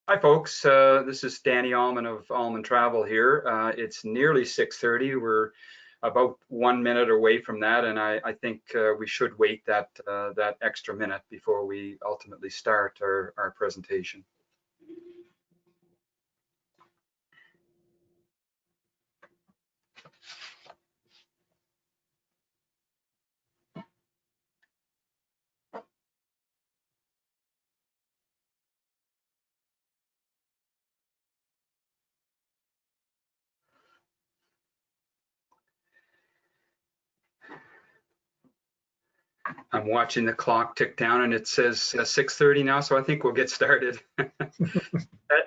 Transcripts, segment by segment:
Hi, folks. This is Danny Almon of AlmonTravel here. It's nearly 6:30. We're about 1 minute away from that, and I think we should wait that extra minute before we ultimately start our presentation. I'm watching the clock tick down, and it says 6:30 now, so I think we'll get started.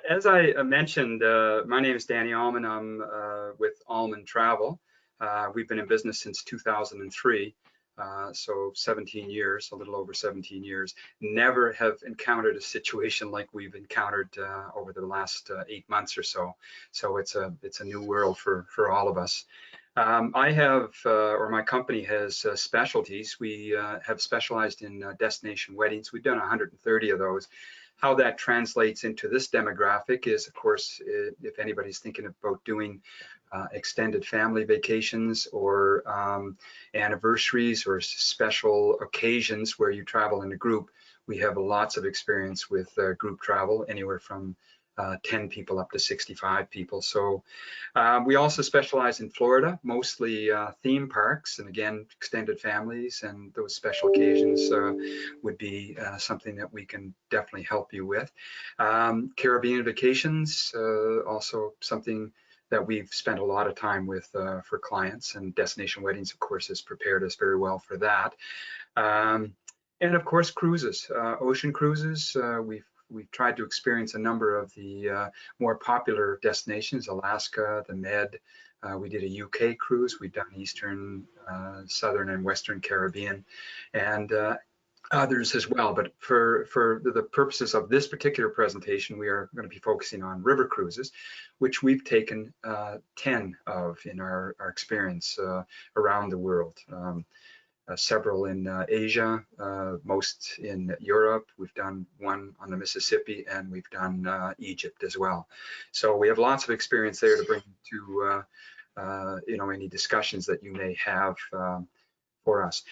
As I mentioned, my name is Danny Almon. I'm with AlmonTravel. We've been in business since 2003, so 17 years, a little over 17 years. Never have encountered a situation like we've encountered over the last 8 months or so. So it's a new world for all of us. I have, or my company has specialties. We have specialized in destination weddings. We've done 130 of those. How that translates into this demographic is, of course, if anybody's thinking about doing extended family vacations or anniversaries or special occasions where you travel in a group, we have lots of experience with group travel, anywhere from 10 people up to 65 people. So we also specialize in Florida, mostly theme parks, and again, extended families, and those special occasions would be something that we can definitely help you with. Caribbean vacations, also something that we've spent a lot of time with for clients, and destination weddings, of course, has prepared us very well for that. And of course, cruises, ocean cruises. We've tried to experience a number of the more popular destinations, Alaska, the Med. We did a UK cruise. We've done Eastern, Southern, and Western Caribbean, and others as well. But for the purposes of this particular presentation, we are going to be focusing on river cruises, which we've taken 10 of in our experience around the world. Several in Asia, most in Europe. We've done one on the Mississippi, and we've done Egypt as well. So we have lots of experience there to bring to any discussions that you may have for us.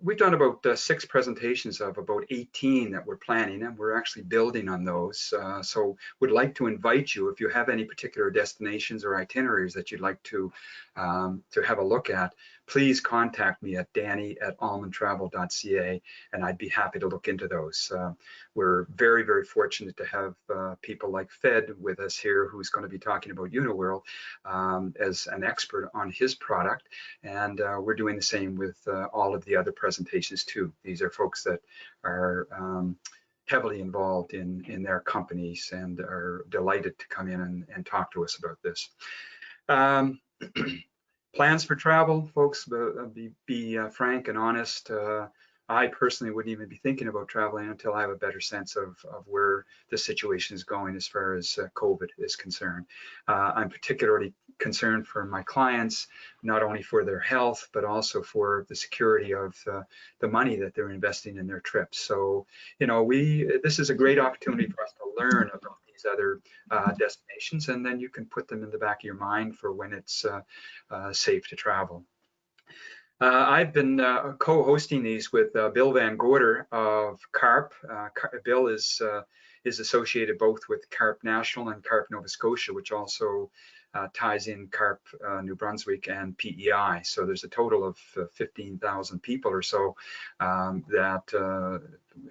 We've done about 6 presentations of about 18 that we're planning, and we're actually building on those. So would like to invite you, if you have any particular destinations or itineraries that you'd like to have a look at, please contact me at danny@almontravel.ca, and I'd be happy to look into those. We're very, very fortunate to have people like Fed with us here, who's going to be talking about Uniworld as an expert on his product, and we're doing the same with all of the other presentations too. These are folks that are heavily involved in their companies and are delighted to come in and talk to us about this. Plans for travel, folks, be frank and honest. I personally wouldn't even be thinking about traveling until I have a better sense of where the situation is going as far as COVID is concerned. I'm particularly concerned for my clients, not only for their health, but also for the security of the money that they're investing in their trips. So, this is a great opportunity for us to learn about these other destinations, and then you can put them in the back of your mind for when it's safe to travel. I've been co-hosting these with Bill Van Gorder of CARP. Bill is associated both with CARP National and CARP Nova Scotia, which also ties in CARP New Brunswick and PEI. So there's a total of 15,000 people or so that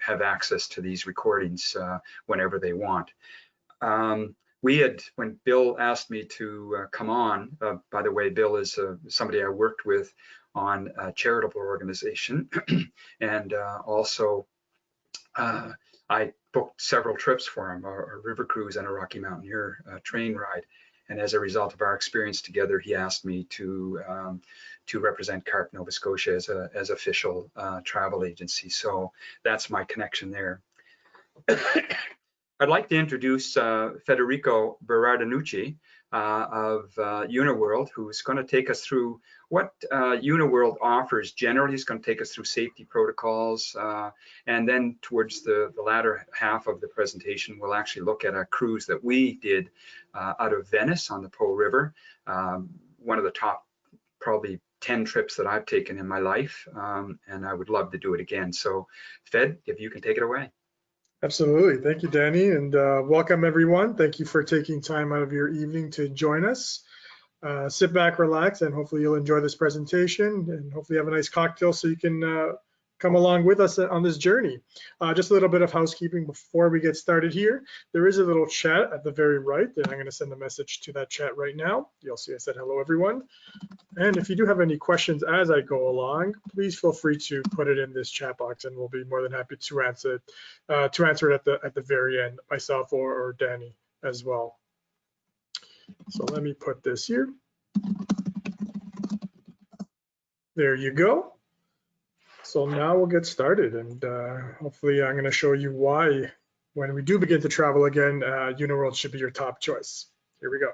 have access to these recordings whenever they want. When Bill asked me to come on, by the way, Bill is somebody I worked with on a charitable organization, and also I booked several trips for him, a river cruise and a Rocky Mountaineer train ride. And as a result of our experience together, he asked me to represent CARP Nova Scotia as official travel agency. So that's my connection there. I'd like to introduce Federico Berardinucci. of Uniworld, who's going to take us through what Uniworld offers generally. He's going to take us through safety protocols, and then towards the latter half of the presentation, we'll actually look at a cruise that we did out of Venice on the Po River, one of the top probably 10 trips that I've taken in my life, and I would love to do it again. So Fed, if you can take it away. Absolutely. Thank you, Danny, and welcome everyone. Thank you for taking time out of your evening to join us. Sit back, relax, and hopefully you'll enjoy this presentation, and hopefully have a nice cocktail so you can come along with us on this journey. Just a little bit of housekeeping before we get started here. There is a little chat at the very right, and I'm going to send a message to that chat right now. You'll see I said hello, everyone. And if you do have any questions as I go along, please feel free to put it in this chat box, and we'll be more than happy to answer it at the very end, myself or Danny as well. So let me put this here. There you go. So now we'll get started, and hopefully I'm going to show you why, when we do begin to travel again, Uniworld should be your top choice. Here we go.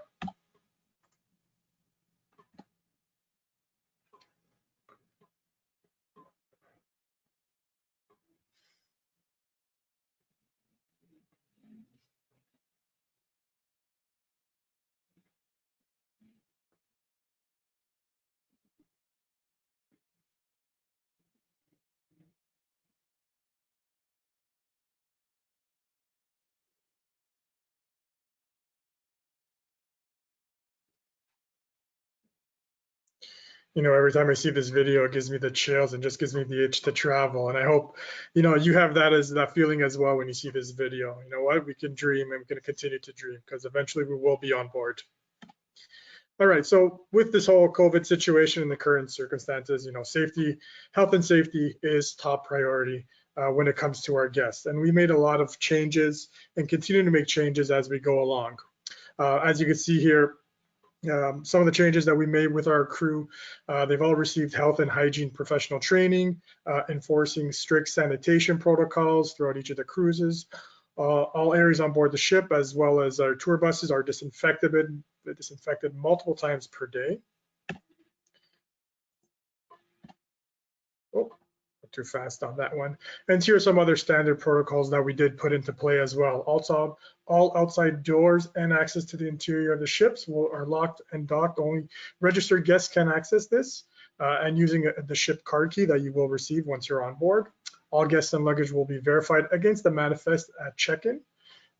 You know, every time I see this video, it gives me the chills and just gives me the itch to travel. And I hope, you know, you have that feeling as well when you see this video. You know what? We can dream, and we're going to continue to dream, because eventually we will be on board. All right, so with this whole COVID situation and the current circumstances, you know, health and safety is top priority when it comes to our guests. And we made a lot of changes and continue to make changes as we go along. As you can see here, some of the changes that we made with our crew, they've all received health and hygiene professional training, enforcing strict sanitation protocols throughout each of the cruises. All areas on board the ship, as well as our tour buses, are disinfected multiple times per day. Oh, too fast on that one. And here are some other standard protocols that we did put into play as well. Also, all outside doors and access to the interior of the ships are locked and docked. Only registered guests can access this, and using the ship card key that you will receive once you're on board. All guests and luggage will be verified against the manifest at check-in.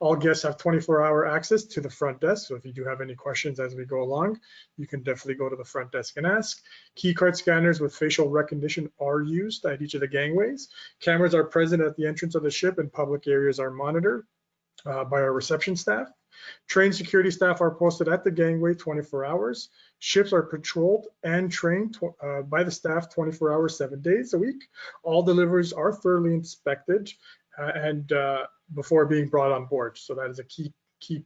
All guests have 24-hour access to the front desk, so if you do have any questions as we go along, you can definitely go to the front desk and ask. Key card scanners with facial recognition are used at each of the gangways. Cameras are present at the entrance of the ship, and public areas are monitored by our reception staff. Trained security staff are posted at the gangway 24 hours. Ships are patrolled and trained by the staff 24 hours, 7 days a week. All deliveries are thoroughly inspected and before being brought on board. So that is a key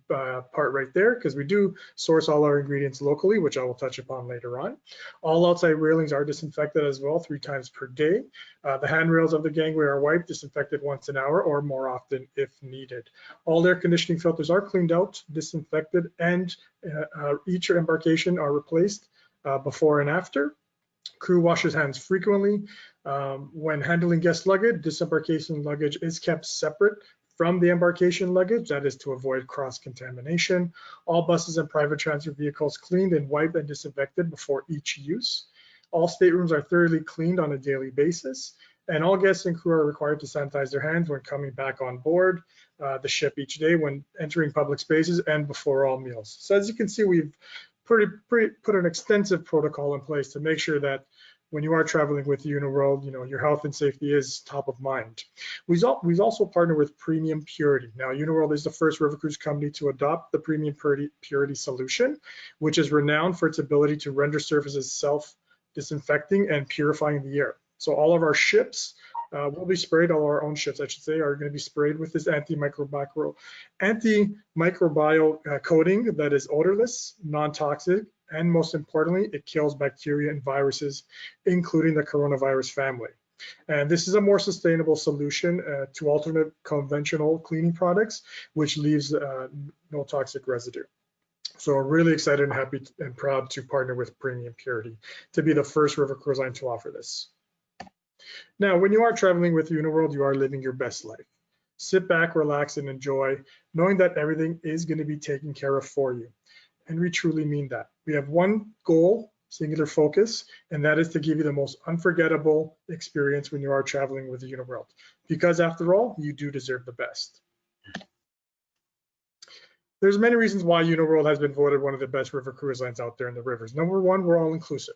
part right there, because we do source all our ingredients locally, which I will touch upon later on. All outside railings are disinfected as well 3 times per day. The handrails of the gangway are wiped, disinfected once an hour or more often if needed. All air conditioning filters are cleaned out, disinfected, and each embarkation are replaced before and after. Crew washes hands frequently. When handling guest luggage, disembarkation luggage is kept separate from the embarkation luggage. That is to avoid cross-contamination. All buses and private transit vehicles cleaned and wiped and disinfected before each use. All staterooms are thoroughly cleaned on a daily basis. And all guests and crew are required to sanitize their hands when coming back on board the ship each day, when entering public spaces, and before all meals. So as you can see, we've put an extensive protocol in place to make sure that when you are traveling with Uniworld, you know, your health and safety is top of mind. We've also partnered with Premium Purity. Now, Uniworld is the first river cruise company to adopt the Premium Purity solution, which is renowned for its ability to render surfaces self-disinfecting and purifying the air. So all of our ships will be sprayed, all our own ships, I should say, are going to be sprayed with this antimicrobial coating that is odorless, non-toxic, and most importantly, it kills bacteria and viruses, including the coronavirus family. And this is a more sustainable solution to alternate conventional cleaning products, which leaves no toxic residue. So we're really excited and happy and proud to partner with Premium Purity to be the first river cruise line to offer this. Now, when you are traveling with Uniworld, you are living your best life. Sit back, relax, and enjoy, knowing that everything is going to be taken care of for you. And we truly mean that. We have one goal, singular focus, and that is to give you the most unforgettable experience when you are traveling with Uniworld. Because after all, you do deserve the best. There's many reasons why Uniworld has been voted one of the best river cruise lines out there in the rivers. Number one, we're all inclusive.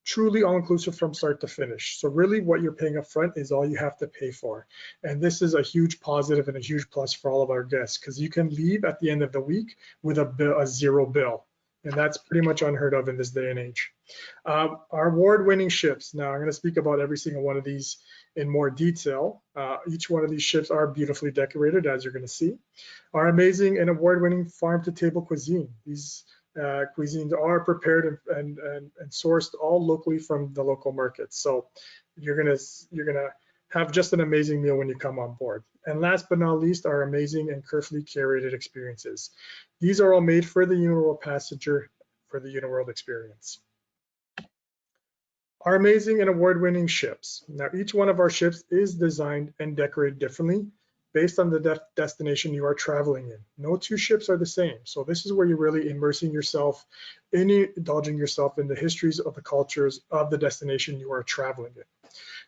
Truly all-inclusive from start to finish. So really what you're paying up front is all you have to pay for. And this is a huge positive and a huge plus for all of our guests, because you can leave at the end of the week with a zero bill. And that's pretty much unheard of in this day and age. Our award-winning ships. Now I'm going to speak about every single one of these in more detail. Each one of these ships are beautifully decorated, as you're going to see. Our amazing and award-winning farm-to-table cuisine. These cuisines are prepared and sourced all locally from the local markets. So you're gonna have just an amazing meal when you come on board. And last but not least, our amazing and carefully curated experiences. These are all made for the Uniworld passenger for the Uniworld experience. Our amazing and award-winning ships. Now, each one of our ships is designed and decorated differently based on the destination you are traveling in. No two ships are the same. So this is where you're really immersing yourself, indulging yourself in the histories of the cultures of the destination you are traveling in.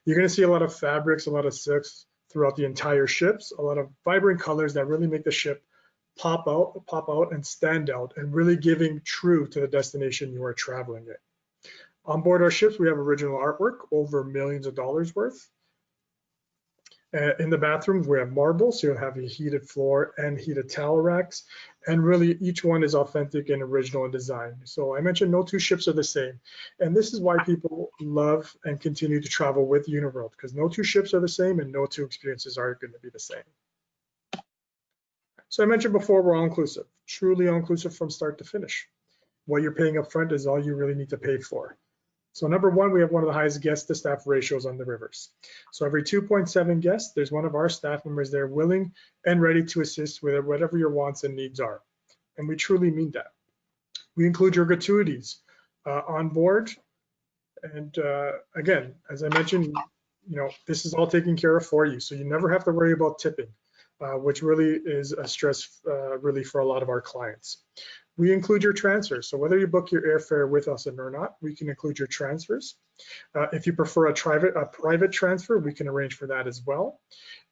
You're going to see a lot of fabrics, a lot of silks throughout the entire ships, a lot of vibrant colors that really make the ship pop out and stand out, and really giving true to the destination you are traveling in. On board our ships, we have original artwork, over millions of dollars worth. In the bathrooms, we have marble, so you'll have a heated floor and heated towel racks. And really, each one is authentic and original in design. So I mentioned no two ships are the same. And this is why people love and continue to travel with Uniworld, because no two ships are the same and no two experiences are going to be the same. So I mentioned before, we're all-inclusive, truly all-inclusive from start to finish. What you're paying up front is all you really need to pay for. So number one, we have one of the highest guest to staff ratios on the rivers. So every 2.7 guests, there's one of our staff members there willing and ready to assist with whatever your wants and needs are. And we truly mean that. We include your gratuities on board. And again, as I mentioned, this is all taken care of for you. So you never have to worry about tipping, which really is a stress relief for a lot of our clients. We include your transfers. So whether you book your airfare with us or not, we can include your transfers. If you prefer a private transfer, we can arrange for that as well.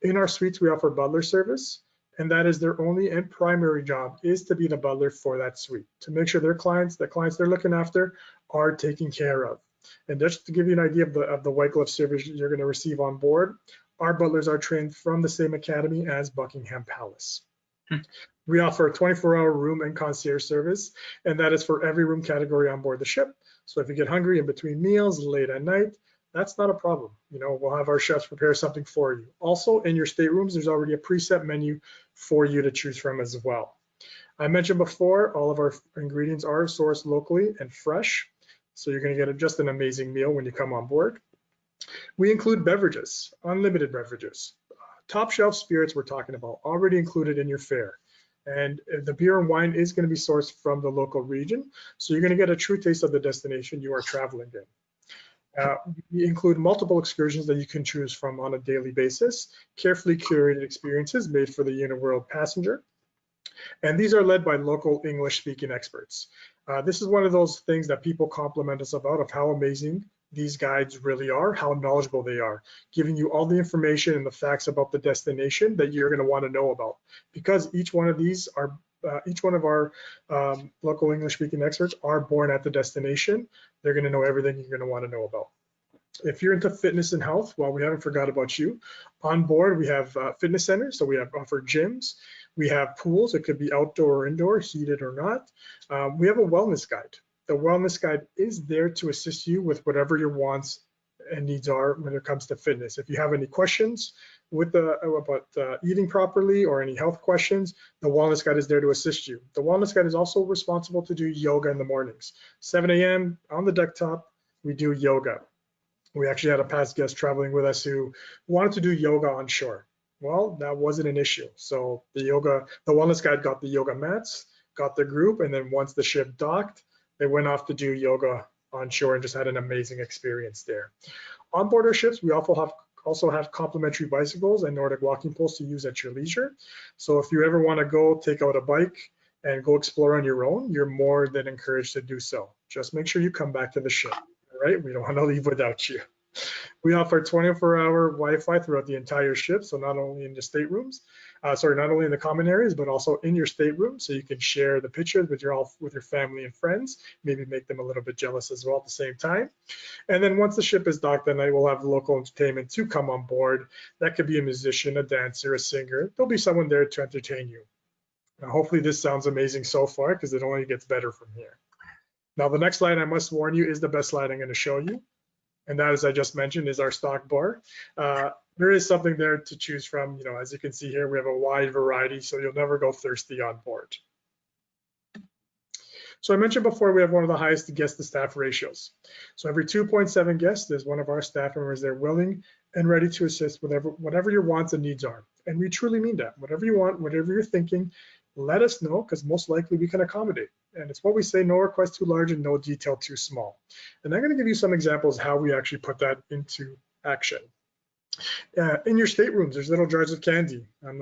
In our suites, we offer butler service, and that is their only and primary job is to be the butler for that suite, to make sure the clients they're looking after are taken care of. And just to give you an idea of the white glove service you're going to receive on board, our butlers are trained from the same academy as Buckingham Palace. We offer a 24-hour room and concierge service, and that is for every room category on board the ship. So if you get hungry in between meals, late at night, that's not a problem. We'll have our chefs prepare something for you. Also, in your staterooms, there's already a preset menu for you to choose from as well. I mentioned before, all of our ingredients are sourced locally and fresh, so you're going to get just an amazing meal when you come on board. We include beverages, unlimited beverages. Top shelf spirits we're talking about, already included in your fare. And the beer and wine is going to be sourced from the local region, so you're going to get a true taste of the destination you are traveling in. We include multiple excursions that you can choose from on a daily basis, carefully curated experiences made for the Uniworld passenger. And these are led by local English-speaking experts. This is one of those things that people compliment us about, of how amazing these guides really are, how knowledgeable they are, giving you all the information and the facts about the destination that you're going to want to know about. Because each one of these are, each one of our local English-speaking experts are born at the destination. They're going to know everything you're going to want to know about. If you're into fitness and health, well, we haven't forgot about you. On board, we have fitness centers, so we offer gyms. We have pools. It could be outdoor or indoor, heated or not. We have a wellness guide. The wellness guide is there to assist you with whatever your wants and needs are when it comes to fitness. If you have any questions about eating properly or any health questions, the wellness guide is there to assist you. The wellness guide is also responsible to do yoga in the mornings. 7 a.m. on the deck top, we do yoga. We actually had a past guest traveling with us who wanted to do yoga on shore. Well, that wasn't an issue. So the wellness guide got the yoga mats, got the group, and then once the ship docked, they went off to do yoga on shore and just had an amazing experience there. On board our ships, we also have complimentary bicycles and Nordic walking poles to use at your leisure. So if you ever want to go take out a bike and go explore on your own, you're more than encouraged to do so. Just make sure you come back to the ship, all right? We don't want to leave without you. We offer 24-hour Wi-Fi throughout the entire ship, so not only in the staterooms, not only in the common areas, but also in your stateroom, so you can share the pictures with your family and friends, maybe make them a little bit jealous as well at the same time. And then once the ship is docked, that night we'll have local entertainment to come on board. That could be a musician, a dancer, a singer. There'll be someone there to entertain you. Now, hopefully this sounds amazing so far, because it only gets better from here. Now, the next slide, I must warn you, is the best slide I'm going to show you. And that, as I just mentioned, is our stock bar. There is something there to choose from. You know, as you can see here, we have a wide variety, so you'll never go thirsty on board. So I mentioned before, we have one of the highest guest to staff ratios. So every 2.7 guests, there's one of our staff members there willing and ready to assist with whatever your wants and needs are. And we truly mean that. Whatever you want, whatever you're thinking, let us know, because most likely we can accommodate. And it's what we say, no request too large and no detail too small. And I'm going to give you some examples how we actually put that into action. In your staterooms, there's little jars of candy. I don't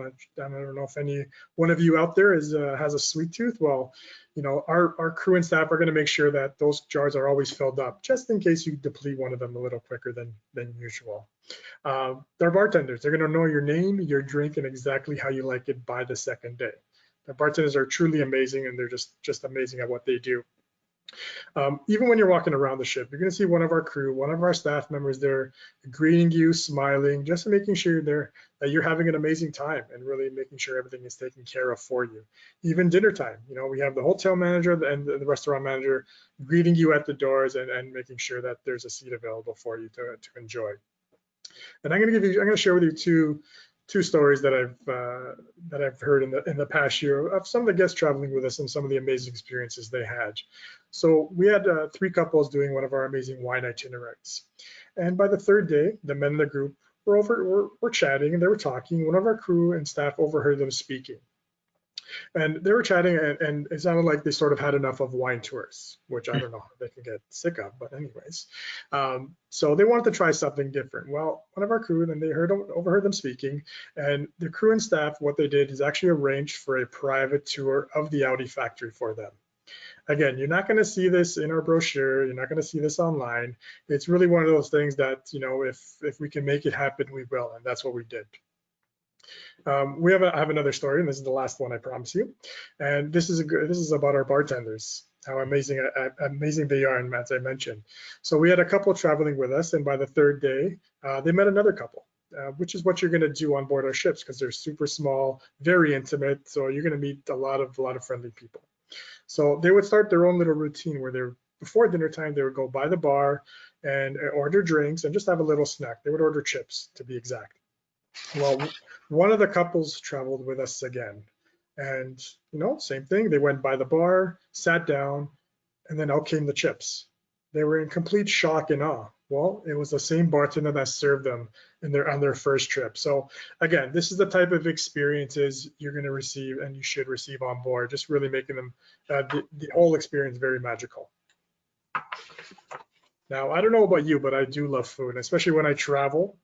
know if any one of you out there has a sweet tooth. Well, you know, our crew and staff are going to make sure that those jars are always filled up, just in case you deplete one of them a little quicker than usual. They're bartenders. They're going to know your name, your drink, and exactly how you like it by the second day. The bartenders are truly amazing, and they're just amazing at what they do. Even when you're walking around the ship, you're going to see one of our crew, one of our staff members there greeting you, smiling, just making sure that you're having an amazing time and really making sure everything is taken care of for you. Even dinner time, you know, we have the hotel manager and the restaurant manager greeting you at the doors and making sure that there's a seat available for you to enjoy. And I'm going to share with you two stories that I've heard in the past year of some of the guests traveling with us and some of the amazing experiences they had. So we had 3 couples doing one of our amazing wine itineraries, and by the 3rd day, the men in the group were chatting and they were talking. One of our crew and staff overheard them speaking. And they were chatting, and it sounded like they sort of had enough of wine tours, which I don't know how they can get sick of, but anyways. So they wanted to try something different. Well, one of our crew, and they overheard them speaking, and the crew and staff, what they did is actually arranged for a private tour of the Audi factory for them. Again, you're not going to see this in our brochure. You're not going to see this online. It's really one of those things that, you know, if we can make it happen, we will, and that's what we did. I have another story, and this is the last one, I promise you. And this is about our bartenders, how amazing they are, and as I mentioned. So we had a couple traveling with us, and by the 3rd day, they met another couple, which is what you're going to do on board our ships, because they're super small, very intimate. So you're going to meet a lot of friendly people. So they would start their own little routine where before dinner time, they would go by the bar and order drinks and just have a little snack. They would order chips, to be exact. Well, one of the couples traveled with us again, and you know, same thing. They went by the bar, sat down, and then out came the chips. They were in complete shock and awe. Well, it was the same bartender that served them on their first trip. So again, this is the type of experiences you're going to receive and you should receive on board, just really making them the whole experience very magical. Now, I don't know about you, but I do love food, especially when I travel.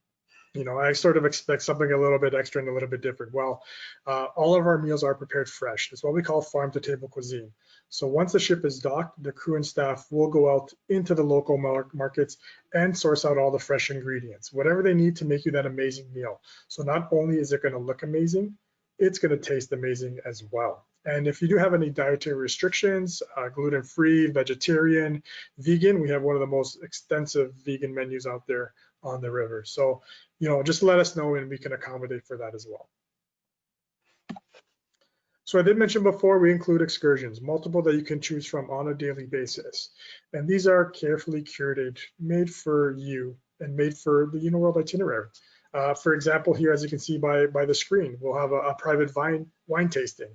You know, I sort of expect something a little bit extra and a little bit different. Well, all of our meals are prepared fresh. It's what we call farm to table cuisine. So once the ship is docked, the crew and staff will go out into the local markets and source out all the fresh ingredients, whatever they need to make you that amazing meal. So not only is it going to look amazing, it's going to taste amazing as well. And if you do have any dietary restrictions, gluten-free, vegetarian, vegan, we have one of the most extensive vegan menus out there on the river. So, you know, just let us know and we can accommodate for that as well. So I did mention before, we include excursions, multiple that you can choose from on a daily basis. And these are carefully curated, made for you and made for the Uniworld itinerary. For example, here, as you can see by the screen, we'll have a private wine tasting.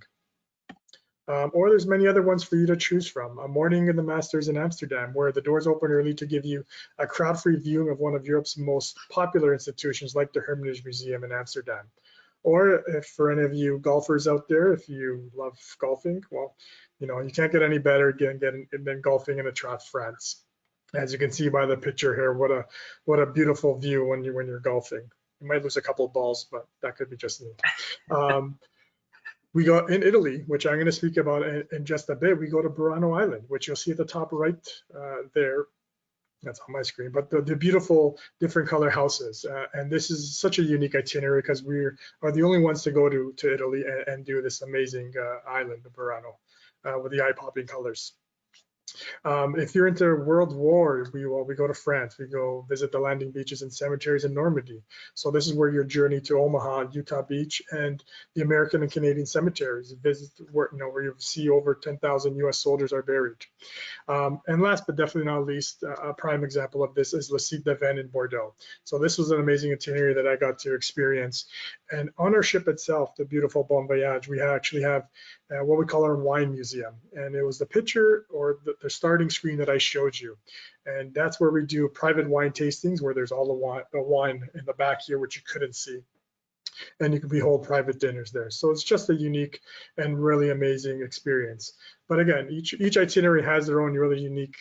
Or there's many other ones for you to choose from. A morning in the Masters in Amsterdam, where the doors open early to give you a crowd-free viewing of one of Europe's most popular institutions, like the Hermitage Museum in Amsterdam. Or if for any of you golfers out there, if you love golfing, well, you can't get any better than golfing in Étretat, France. As you can see by the picture here, what a beautiful view when you're golfing. You might lose a couple of balls, but that could be just me. We go in Italy, which I'm going to speak about in just a bit. We go to Burano Island, which you'll see at the top right there. That's on my screen, but the beautiful different color houses. And this is such a unique itinerary because we are the only ones to go to Italy and do this amazing island, the Burano, with the eye-popping colors. If you're into World War, we go to France. We go visit the landing beaches and cemeteries in Normandy. So this is where your journey to Omaha, Utah Beach, and the American and Canadian cemeteries visit, where you see over 10,000 U.S. soldiers are buried. And last but definitely not least, a prime example of this is Le Site de Vin in Bordeaux. So this was an amazing itinerary that I got to experience. And on our ship itself, the beautiful Bon Voyage, we actually have what we call our wine museum. And it was the picture or the starting screen that I showed you. And that's where we do private wine tastings, where there's all the wine in the back here, which you couldn't see. And you can hold private dinners there. So it's just a unique and really amazing experience. But again, each itinerary has their own really unique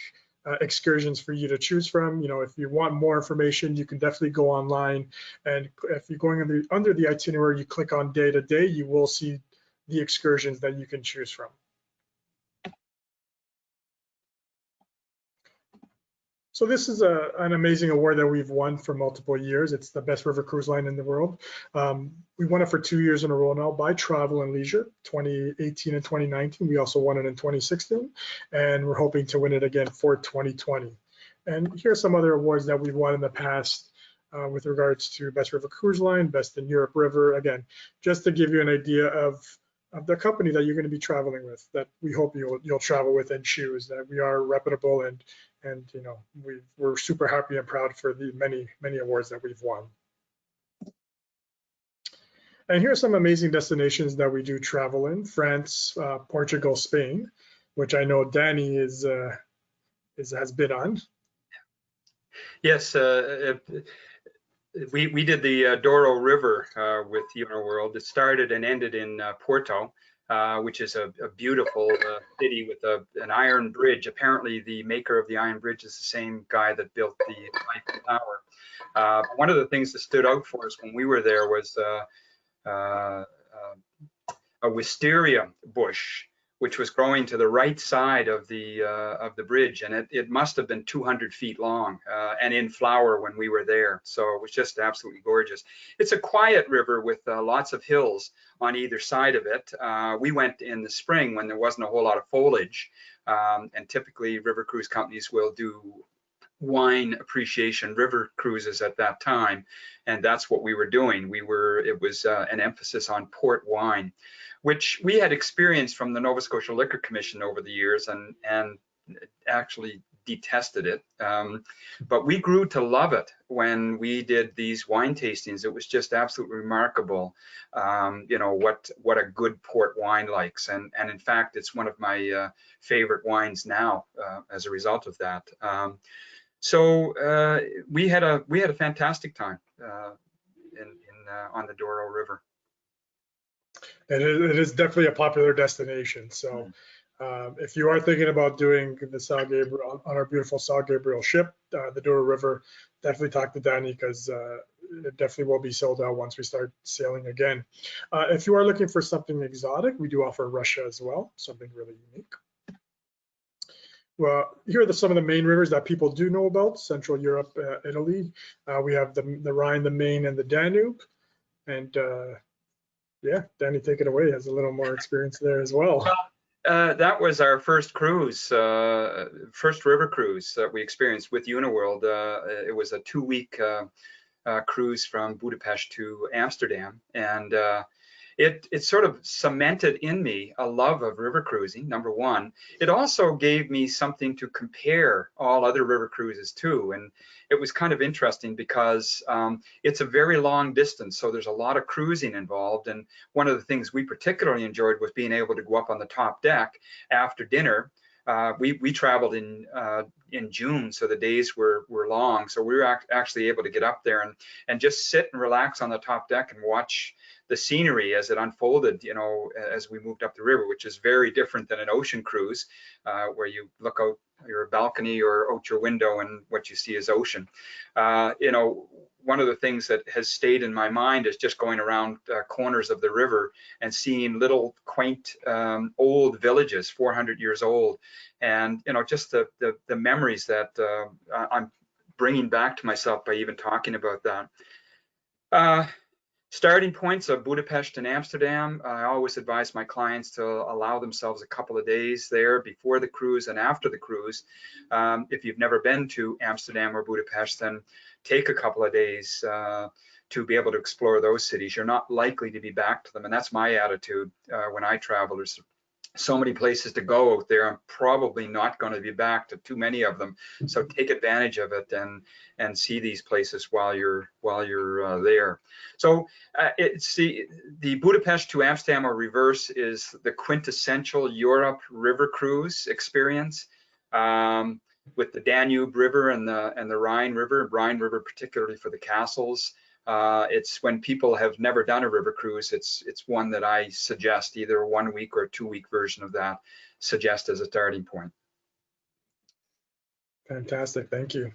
excursions for you to choose from. If you want more information, you can definitely go online. And if you're going under the itinerary, you click on day to day, you will see the excursions that you can choose from. So this is an amazing award that we've won for multiple years. It's the best river cruise line in the world. We won it for 2 years in a row now by Travel and Leisure, 2018 and 2019. We also won it in 2016, and we're hoping to win it again for 2020. And here are some other awards that we've won in the past with regards to Best River Cruise Line, Best in Europe River. Again, just to give you an idea of the company that you're going to be traveling with, that we hope you'll travel with and choose. That we are reputable, and we're super happy and proud for the many awards that we've won. And here are some amazing destinations that we do travel in: France, Portugal, Spain, which I know Danny has been on. Yes, we did the Douro River with Uniworld. It started and ended in Porto, which is a beautiful city with an iron bridge. Apparently, the maker of the iron bridge is the same guy that built the Eiffel Tower. One of the things that stood out for us when we were there was a wisteria bush, which was growing to the right side of the bridge, and it must have been 200 feet long and in flower when we were there. So it was just absolutely gorgeous. It's a quiet river with lots of hills on either side of it. We went in the spring when there wasn't a whole lot of foliage, and typically river cruise companies will do wine appreciation river cruises at that time, and that's what we were doing. It was an emphasis on port wine, which we had experienced from the Nova Scotia Liquor Commission over the years, and actually detested it. But we grew to love it when we did these wine tastings. It was just absolutely remarkable, what a good port wine likes, and in fact, it's one of my favorite wines now as a result of that. So we had a fantastic time on the Douro River. And it is definitely a popular destination. So if you are thinking about doing the São Gabriel on our beautiful São Gabriel ship, the Douro River, definitely talk to Danny, because it definitely will be sold out once we start sailing again. If you are looking for something exotic, we do offer Russia as well, something really unique. Well, here are some of the main rivers that people do know about: Central Europe, Italy. We have the Rhine, the Main, and the Danube. And yeah, Danny, take it away. He has a little more experience there as well. That was our first cruise, first river cruise that we experienced with Uniworld. It was a 2-week cruise from Budapest to Amsterdam, and it sort of cemented in me a love of river cruising, number one. It also gave me something to compare all other river cruises to, and it was kind of interesting because it's a very long distance, so there's a lot of cruising involved. And one of the things we particularly enjoyed was being able to go up on the top deck after dinner. We traveled in in June, so the days were long. So we were actually able to get up there and just sit and relax on the top deck and watch the scenery as it unfolded, you know, as we moved up the river, which is very different than an ocean cruise, where you look out your balcony or out your window and what you see is ocean. You know, one of the things that has stayed in my mind is just going around corners of the river and seeing little quaint old villages, 400 years old, and you know, just the memories that I'm bringing back to myself by even talking about that. Starting points of Budapest and Amsterdam. I always advise my clients to allow themselves a couple of days there before the cruise and after the cruise. If you've never been to Amsterdam or Budapest, then take a couple of days to be able to explore those cities. You're not likely to be back to them, and that's my attitude when I travel. There's so many places to go out there. I'm probably not going to be back to too many of them. So take advantage of it and see these places while you're there. So it's the Budapest to Amsterdam or reverse is the quintessential Europe river cruise experience. With the Danube River and the Rhine River particularly for the castles. It's when people have never done a river cruise, it's one that I suggest, either a 1 week or a 2 week version of that, suggest as a starting point. Fantastic, thank you.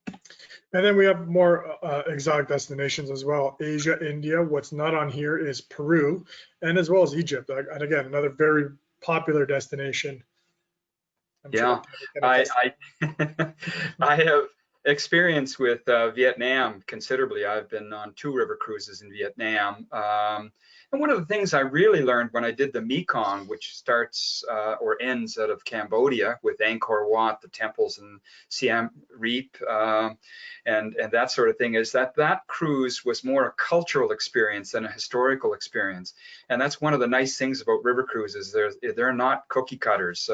And then we have more exotic destinations as well. Asia, India. What's not on here is Peru, and as well as Egypt. And again, another very popular destination. Yeah, I have experience with Vietnam considerably. I've been on 2 river cruises in Vietnam. And one of the things I really learned when I did the Mekong, which starts or ends out of Cambodia with Angkor Wat, the temples in Siem Reap, and that sort of thing, is that cruise was more a cultural experience than a historical experience. And that's one of the nice things about river cruises. They're not cookie cutters.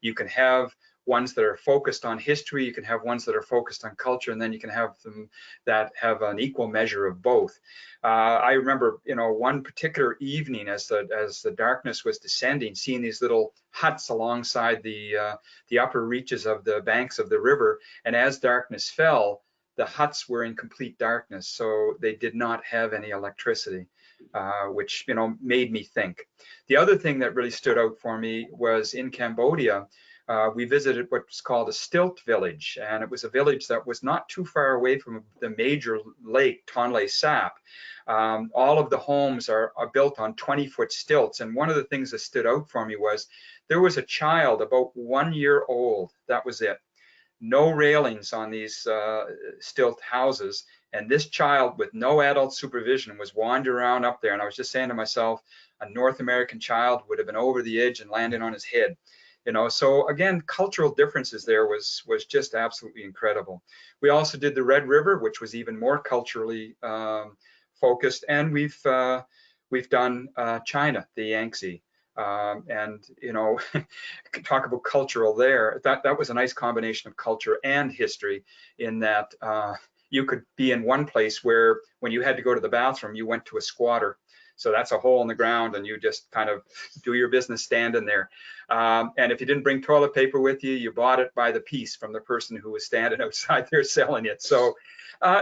You can have ones that are focused on history, you can have ones that are focused on culture, and then you can have them that have an equal measure of both. I remember, you know, one particular evening as the darkness was descending, seeing these little huts alongside the upper reaches of the banks of the river, and as darkness fell, the huts were in complete darkness, so they did not have any electricity, which, you know, made me think. The other thing that really stood out for me was in Cambodia. We visited what's called a stilt village, and it was a village that was not too far away from the major lake, Tonle Sap. All of the homes are built on 20-foot stilts, and one of the things that stood out for me was there was a child about 1 year old. That was it. No railings on these stilt houses, and this child with no adult supervision was wandering around up there, and I was just saying to myself, a North American child would have been over the edge and landed on his head. You know, so again, cultural differences there was just absolutely incredible. We also did the Red River, which was even more culturally focused, and we've done China, the Yangtze, and you know, talk about cultural there. That was a nice combination of culture and history, in that you could be in one place where when you had to go to the bathroom, you went to a squatter. So that's a hole in the ground, and you just kind of do your business standing there. And if you didn't bring toilet paper with you, you bought it by the piece from the person who was standing outside there selling it. So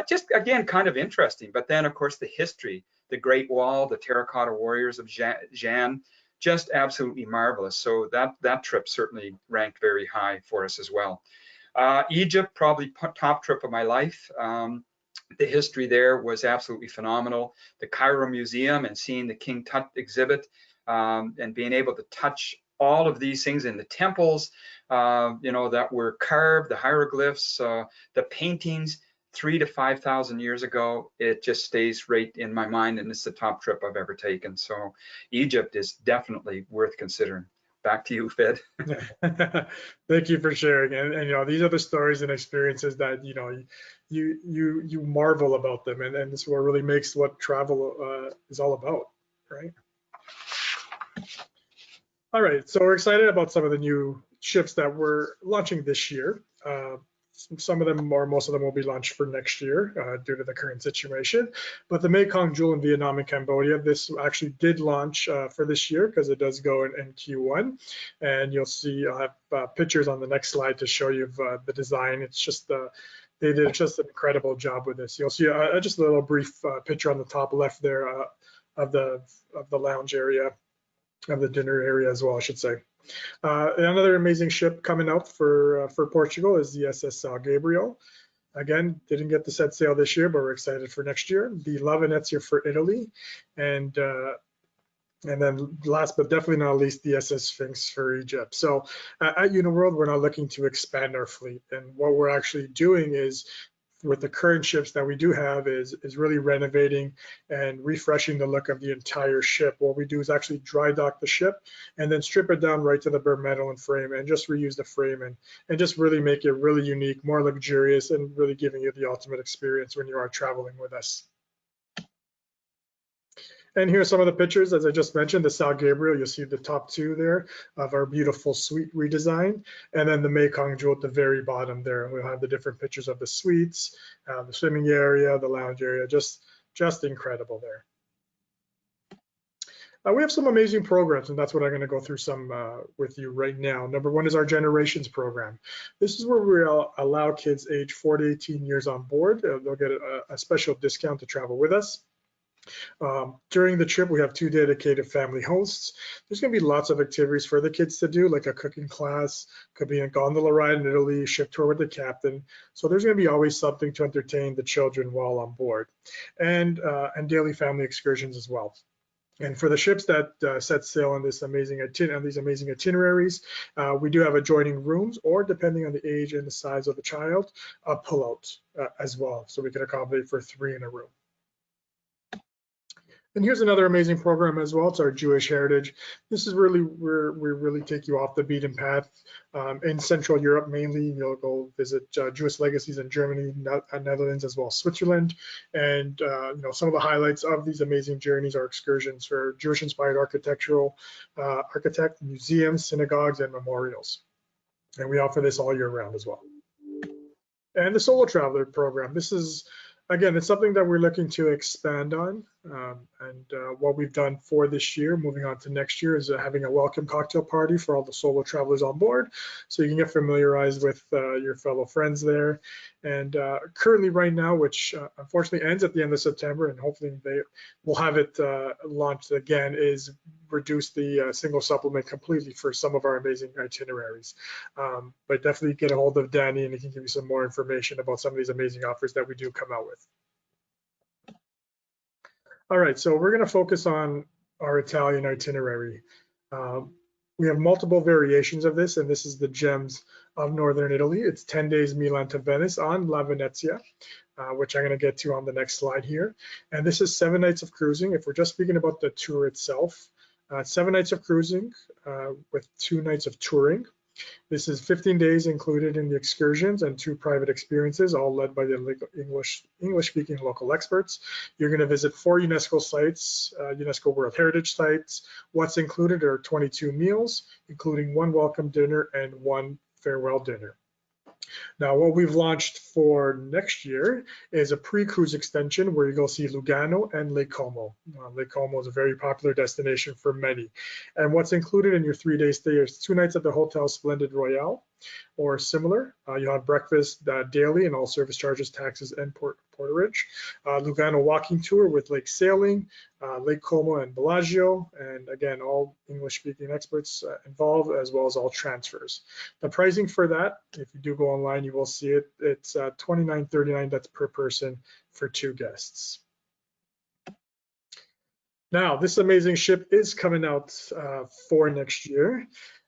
just, again, kind of interesting. But then, of course, the history, the Great Wall, the terracotta warriors of Jan, just absolutely marvelous. So that trip certainly ranked very high for us as well. Egypt, probably top trip of my life. The history there was absolutely phenomenal. The Cairo Museum and seeing the King Tut exhibit, and being able to touch all of these things in the temples, you know, that were carved, the hieroglyphs, the paintings 3,000 to 5,000 years ago. It just stays right in my mind, and it's the top trip I've ever taken. So Egypt is definitely worth considering. Back to you, Fed. Thank you for sharing. And you know, these are the stories and experiences that, you know, you marvel about them, and this is what really makes what travel is all about, right? All right, so we're excited about some of the new ships that we're launching this year. some of them or most of them will be launched for next year due to the current situation. But the Mekong Jewel in Vietnam and Cambodia, this actually did launch for this year because it does go in Q1. And you'll see, I'll have pictures on the next slide to show you the design. It's just they did just an incredible job with this. You'll see just a little brief picture on the top left there of the lounge area, of the dinner area as well, I should say. Another amazing ship coming out for Portugal is the SS São Gabriel. Again, didn't get to set sail this year, but we're excited for next year. The La Venezia for Italy, and then last but definitely not least, the SS Sphinx for Egypt. So at Uniworld, we're not looking to expand our fleet, and what we're actually doing is, with the current ships that we do have, is really renovating and refreshing the look of the entire ship. What we do is actually dry dock the ship and then strip it down right to the bare metal and frame, and just reuse the frame and just really make it really unique, more luxurious, and really giving you the ultimate experience when you are traveling with us. And here's some of the pictures, as I just mentioned, the São Gabriel, you'll see the top two there of our beautiful suite redesign. And then the Mekong Jewel at the very bottom there. We'll have the different pictures of the suites, the swimming area, the lounge area, just incredible there. We have some amazing programs, and that's what I'm going to go through some with you right now. Number one is our Generations program. This is where we allow kids age 4 to 18 years on board. They'll get a special discount to travel with us. During the trip, we have 2 dedicated family hosts. There's going to be lots of activities for the kids to do, like a cooking class, could be a gondola ride in Italy, ship tour with the captain. So there's going to be always something to entertain the children while on board, and daily family excursions as well. And for the ships that set sail on these amazing itineraries, we do have adjoining rooms, or depending on the age and the size of the child, a pullout as well. So we can accommodate for 3 in a room. And here's another amazing program as well. It's our Jewish Heritage. This is really where we really take you off the beaten path. In Central Europe mainly, you'll go visit Jewish legacies in Germany, Netherlands, as well as Switzerland. And some of the highlights of these amazing journeys are excursions for Jewish-inspired architect, museums, synagogues, and memorials. And we offer this all year round as well. And the Solo Traveler program. This is, again, it's something that we're looking to expand on. What we've done for this year, moving on to next year, is having a welcome cocktail party for all the solo travelers on board, so you can get familiarized with your fellow friends there. And currently right now, which unfortunately ends at the end of September, and hopefully they will have it launched again, is reduce the single supplement completely for some of our amazing itineraries. But definitely get a hold of Danny, and he can give you some more information about some of these amazing offers that we do come out with. All right, so we're going to focus on our Italian itinerary. We have multiple variations of this, and this is the Gems of Northern Italy. It's 10 days Milan to Venice on La Venezia, which I'm going to get to on the next slide here. And this is 7 nights of cruising. If we're just speaking about the tour itself, 7 nights of cruising with 2 nights of touring. This is 15 days included in the excursions and 2 private experiences, all led by the English-speaking local experts. You're going to visit 4 UNESCO sites, UNESCO World Heritage sites. What's included are 22 meals, including 1 welcome dinner and 1 farewell dinner. Now, what we've launched for next year is a pre-cruise extension where you go see Lugano and Lake Como. Lake Como is a very popular destination for many. And what's included in your 3-day stay is 2 nights at the Hotel Splendid Royale or similar. You'll have breakfast daily and all service charges, taxes, and porterage. Lugano walking tour with lake sailing, Lake Como and Bellagio, and again, all English-speaking experts involved, as well as all transfers. The pricing for that, if you do go online, you will see it. It's $29.39. That's per person for 2 guests. Now, this amazing ship is coming out for next year.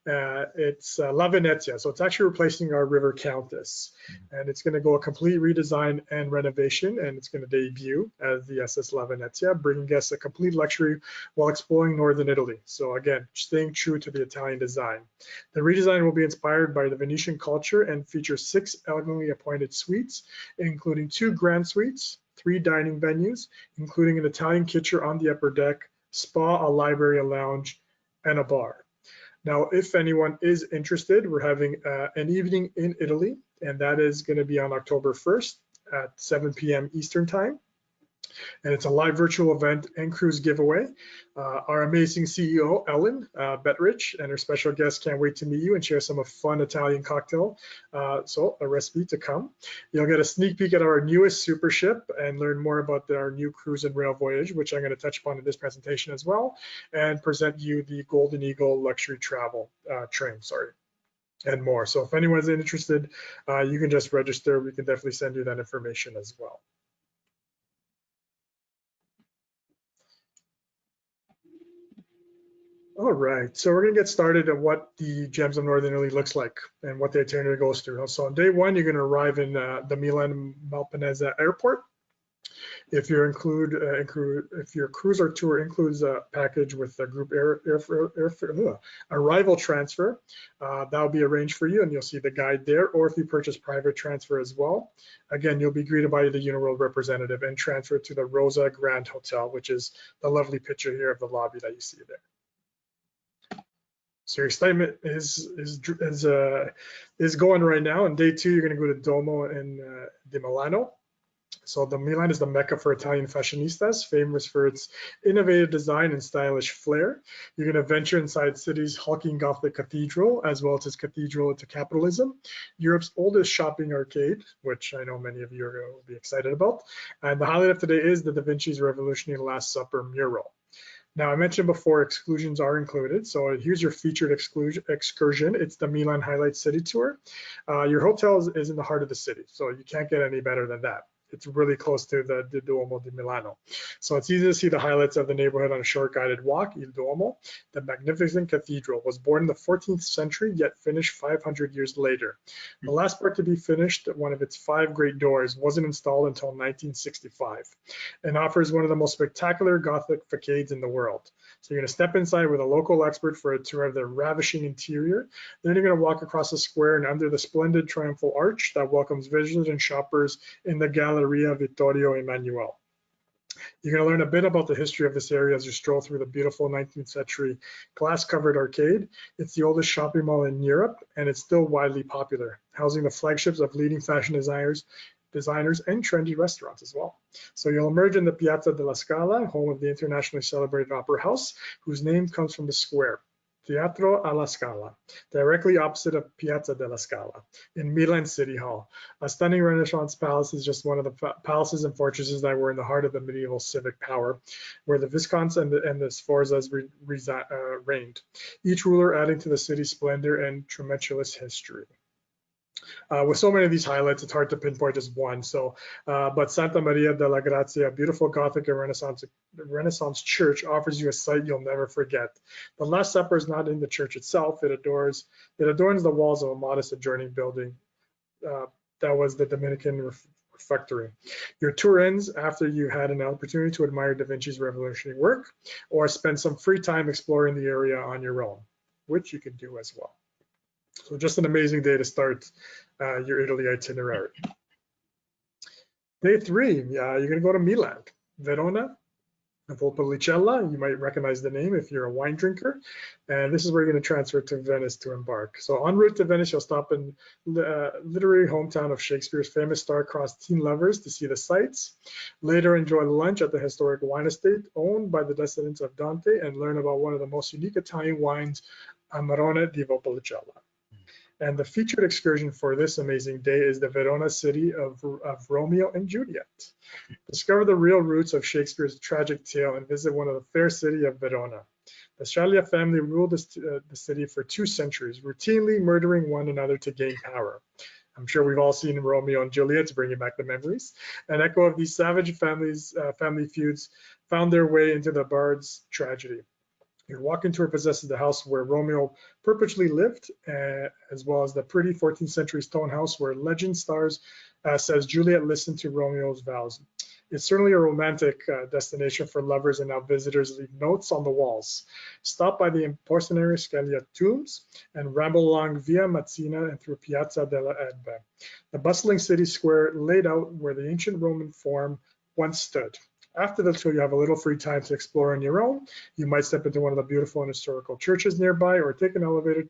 It's La Venezia, so it's actually replacing our River Countess, and it's going to go a complete redesign and renovation, and it's going to debut as the SS La Venezia, bringing guests a complete luxury while exploring northern Italy. So again, staying true to the Italian design. The redesign will be inspired by the Venetian culture and features 6 elegantly appointed suites, including 2 grand suites, 3 dining venues, including an Italian kitchen on the upper deck, spa, a library, a lounge, and a bar. Now, if anyone is interested, we're having an evening in Italy and that is going to be on October 1st at 7 p.m. Eastern Time. And it's a live virtual event and cruise giveaway. Our amazing CEO, Ellen Bettrich, and her special guest can't wait to meet you and share some fun Italian cocktail. So a recipe to come. You'll get a sneak peek at our newest super ship and learn more about our new cruise and rail voyage, which I'm going to touch upon in this presentation as well, and present you the Golden Eagle luxury travel train, and more. So if anyone's interested, you can just register. We can definitely send you that information as well. All right, so we're gonna get started at what the Gems of Northern Italy looks like and what the itinerary goes through. So on day one, you're gonna arrive in the Milan Malpensa airport. If your cruise or tour includes a package with a group arrival transfer, that'll be arranged for you, and you'll see the guide there. Or if you purchase private transfer as well, again, you'll be greeted by the Uniworld representative and transferred to the Rosa Grand Hotel, which is the lovely picture here of the lobby that you see there. So your excitement is going right now. On day two, you're going to go to Duomo in di Milano. So the Milan is the mecca for Italian fashionistas, famous for its innovative design and stylish flair. You're going to venture inside the city's hulking Gothic cathedral, as well as its cathedral into capitalism, Europe's oldest shopping arcade, which I know many of you will be excited about. And the highlight of today is the Da Vinci's revolutionary Last Supper mural. Now, I mentioned before, exclusions are included. So here's your featured excursion. It's the Milan Highlight City Tour. Your hotel is in the heart of the city, so you can't get any better than that. It's really close to the Duomo di Milano. So it's easy to see the highlights of the neighborhood on a short guided walk. Il Duomo, the magnificent cathedral, was born in the 14th century, yet finished 500 years later. The last part to be finished, one of its 5 great doors, wasn't installed until 1965 and offers one of the most spectacular Gothic facades in the world. So you're going to step inside with a local expert for a tour of the ravishing interior. Then you're going to walk across the square and under the splendid triumphal arch that welcomes visitors and shoppers in the Galleria Vittorio Emanuele. You're going to learn a bit about the history of this area as you stroll through the beautiful 19th century glass-covered arcade. It's the oldest shopping mall in Europe, and it's still widely popular, housing the flagships of leading fashion designers and trendy restaurants as well. So you'll emerge in the Piazza della Scala, home of the internationally celebrated opera house, whose name comes from the square, Teatro alla Scala, directly opposite of Piazza della Scala in Milan City Hall. A stunning Renaissance palace is just one of the palaces and fortresses that were in the heart of the medieval civic power, where the Viscounts and the Sforzas reigned, each ruler adding to the city's splendor and tumultuous history. With so many of these highlights, it's hard to pinpoint just one. But Santa Maria della Grazia, a beautiful Gothic and Renaissance church, offers you a sight you'll never forget. The Last Supper is not in the church itself. It adorns the walls of a modest adjoining building that was the Dominican refectory. Your tour ends after you had an opportunity to admire Da Vinci's revolutionary work or spend some free time exploring the area on your own, which you can do as well. So just an amazing day to start your Italy itinerary. Day 3, you're going to go to Milan, Verona, Valpolicella. You might recognize the name if you're a wine drinker. And this is where you're going to transfer to Venice to embark. So en route to Venice, you'll stop in the literary hometown of Shakespeare's famous star-crossed teen lovers to see the sights. Later, enjoy lunch at the historic wine estate owned by the descendants of Dante and learn about one of the most unique Italian wines, Amarone di Valpolicella. And the featured excursion for this amazing day is the Verona city of Romeo and Juliet. Discover the real roots of Shakespeare's tragic tale and visit one of the fair city of Verona. The Sciallia family ruled the city for 2 centuries, routinely murdering one another to gain power. I'm sure we've all seen Romeo and Juliet, bringing back the memories. An echo of these savage family feuds found their way into the bard's tragedy. Your walk-in tour possesses the house where Romeo perpetually lived, as well as the pretty 14th century stone house where legend says Juliet listened to Romeo's vows. It's certainly a romantic destination for lovers, and now visitors leave notes on the walls. Stop by the Porcenary Scalia tombs and ramble along Via Mazzina and through Piazza della Erbe, the bustling city square laid out where the ancient Roman Forum once stood. After the tour, you have a little free time to explore on your own. You might step into one of the beautiful and historical churches nearby or take an elevator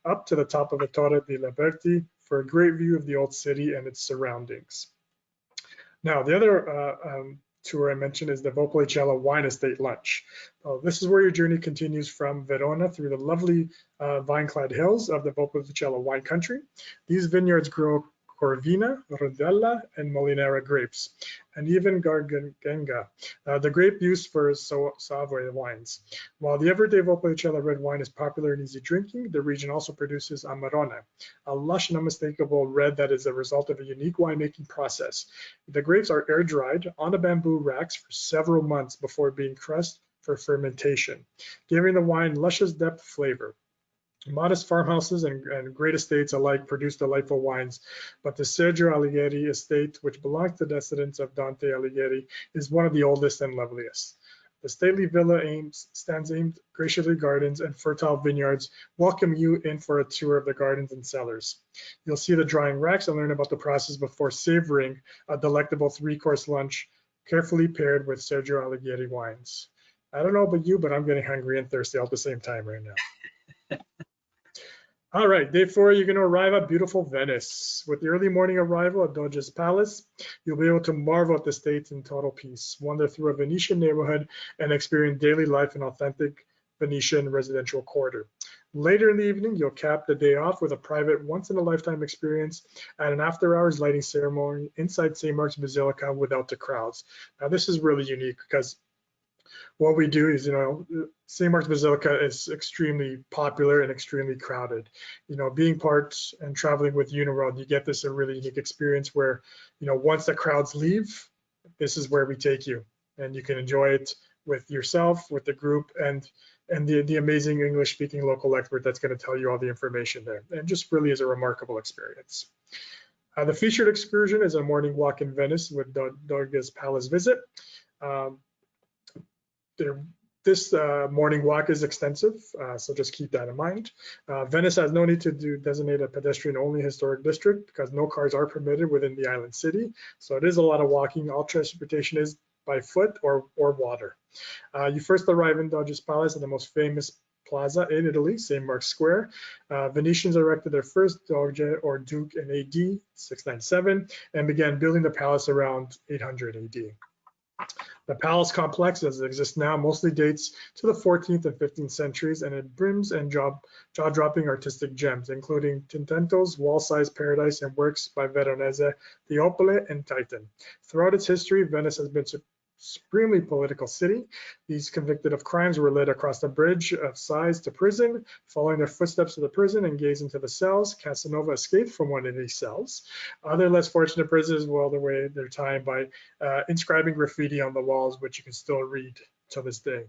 up to the top of the Torre dei Liberti for a great view of the old city and its surroundings. Now, the other tour I mentioned is the Valpolicella Wine Estate Lunch. This is where your journey continues from Verona through the lovely vine-clad hills of the Valpolicella wine country. These vineyards grow Corvina, Rodella, and Molinara grapes, and even Garganega, the grape used for Savoy wines. While the everyday Valpolicella red wine is popular and easy drinking, the region also produces Amarone, a lush and unmistakable red that is a result of a unique winemaking process. The grapes are air-dried on the bamboo racks for several months before being pressed for fermentation, giving the wine luscious depth flavor. Modest farmhouses and great estates alike produce delightful wines, but the Sergio Alighieri estate, which belongs to the descendants of Dante Alighieri, is one of the oldest and loveliest. The stately villa stands aimed graciously gardens and fertile vineyards welcome you in for a tour of the gardens and cellars. You'll see the drying racks and learn about the process before savoring a delectable three-course lunch carefully paired with Sergio Alighieri wines. I don't know about you, but I'm getting hungry and thirsty all at the same time right now. All right, day 4, you're going to arrive at beautiful Venice. With the early morning arrival at Doge's Palace, you'll be able to marvel at the state in total peace, wander through a Venetian neighborhood, and experience daily life in authentic Venetian residential quarter. Later in the evening, you'll cap the day off with a private once-in-a-lifetime experience at an after-hours lighting ceremony inside St. Mark's Basilica without the crowds. Now, this is really unique because what we do is, St. Mark's Basilica is extremely popular and extremely crowded. Being part and traveling with Uniworld, you get this a really unique experience where, once the crowds leave, this is where we take you, and you can enjoy it with yourself, with the group, and the amazing English-speaking local expert that's going to tell you all the information there. And just really is a remarkable experience. The featured excursion is a morning walk in Venice with Doge's Palace visit. This morning walk is extensive, so just keep that in mind. Venice has no need to designate a pedestrian-only historic district because no cars are permitted within the island city. So it is a lot of walking. All transportation is by foot or water. You first arrive in Doge's Palace at the most famous plaza in Italy, St. Mark's Square. Venetians erected their first Doge or Duke in AD 697 and began building the palace around 800 AD. The palace complex, as it exists now, mostly dates to the 14th and 15th centuries, and it brims and jaw-dropping artistic gems, including Tintento's wall-sized paradise and works by Veronese, the Opole, and Titan. Throughout its history, Venice has been a supremely political city. These convicted of crimes were led across the bridge of sighs to prison. Following their footsteps to the prison and gaze into the cells, Casanova escaped from one of these cells. Other less fortunate prisoners whiled away their time by inscribing graffiti on the walls, which you can still read to this day.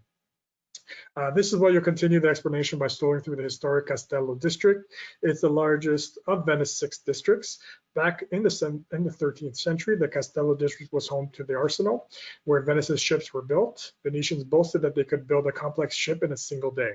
This is where you'll continue the explanation by strolling through the historic Castello district. It's the largest of Venice's 6 districts. Back in the 13th century, the Castello district was home to the arsenal, where Venice's ships were built. Venetians boasted that they could build a complex ship in a single day.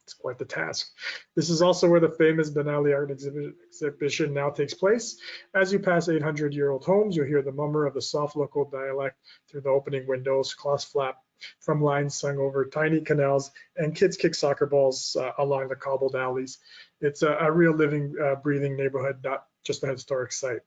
It's quite the task. This is also where the famous Benali art exhibition now takes place. As you pass 800-year-old homes, you'll hear the murmur of the soft local dialect through the opening windows, cloths flap from lines sung over tiny canals, and kids kick soccer balls along the cobbled alleys. It's a real living, breathing neighborhood, not just a historic site.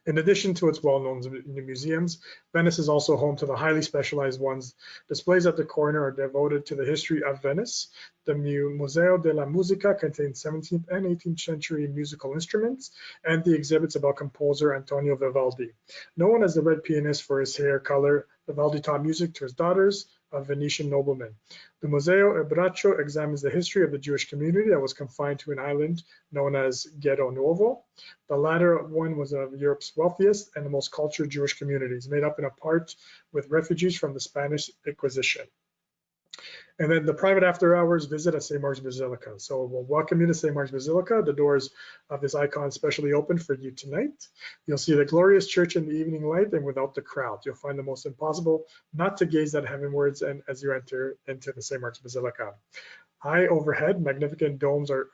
In addition to its well-known museums, Venice is also home to the highly specialized ones. Displays at the corner are devoted to the history of Venice. The Museo della Musica contains 17th and 18th century musical instruments, and the exhibits about composer Antonio Vivaldi. Known as the Red Pianist for his hair color, Vivaldi taught music to his daughters, a Venetian nobleman. The Museo e Braccio examines the history of the Jewish community that was confined to an island known as Ghetto Nuovo. The latter one was of Europe's wealthiest and the most cultured Jewish communities, made up in a part with refugees from the Spanish Inquisition. And then the private after hours visit at St. Mark's Basilica. So we'll welcome you to St. Mark's Basilica. The doors of this icon specially open for you tonight. You'll see the glorious church in the evening light and without the crowd. You'll find the most impossible not to gaze at heavenwards and as you enter into the St. Mark's Basilica. High overhead, magnificent domes are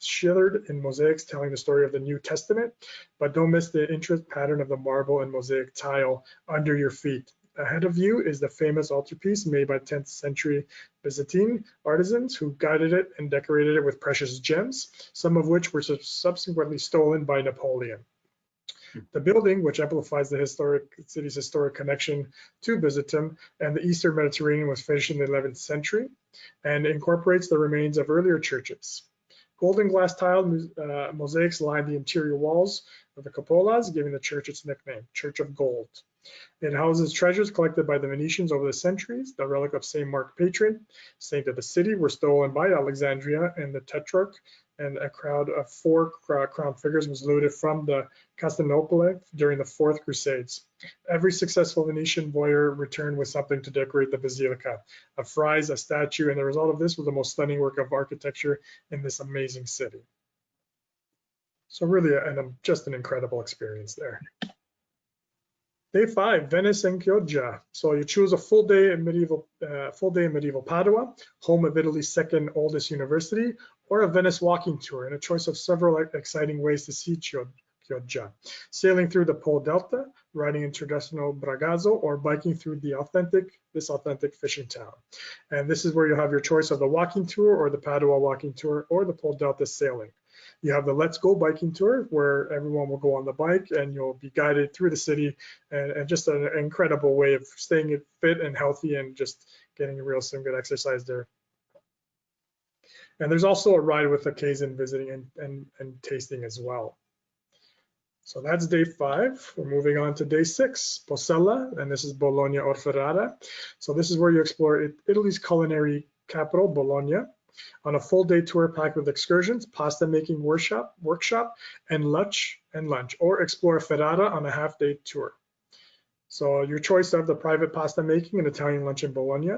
shithered in mosaics telling the story of the New Testament, but don't miss the intricate pattern of the marble and mosaic tile under your feet. ahead of you is the famous altarpiece made by 10th century Byzantine artisans who guided it and decorated it with precious gems, some of which were subsequently stolen by Napoleon. The building, which amplifies the city's historic connection to Byzantium and the Eastern Mediterranean, was finished in the 11th century and incorporates the remains of earlier churches. Golden glass tiled mosaics line the interior walls of the cupolas, giving the church its nickname, Church of Gold. It houses treasures collected by the Venetians over the centuries. The relic of St. Mark Patron, saint of the city, were stolen by Alexandria and the Tetrarch, and a crowd of 4 crowned figures was looted from the Constantinople during the Fourth Crusades. Every successful Venetian voyeur returned with something to decorate the basilica, a frieze, a statue, and the result of this was the most stunning work of architecture in this amazing city. So really, just an incredible experience there. Day 5, Venice and Chioggia. So you choose a full day in medieval Padua, home of Italy's second oldest university, or a Venice walking tour, and a choice of several exciting ways to see Chioggia. Sailing through the Po Delta, riding in traditional bragazzo, or biking through this authentic fishing town. And this is where you'll have your choice of the walking tour, or the Padua walking tour, or the Po Delta sailing. You have the Let's Go biking tour, where everyone will go on the bike and you'll be guided through the city, and just an incredible way of staying fit and healthy and just getting some good exercise there. And there's also a ride with occasion visiting and tasting as well. So that's day 5. We're moving on to day 6, Posella, and this is Bologna or Ferrara. So this is where you explore Italy's culinary capital, Bologna, on a full day tour packed with excursions, pasta making workshop, and lunch, or explore Ferrara on a half-day tour. So your choice of the private pasta making and Italian lunch in Bologna.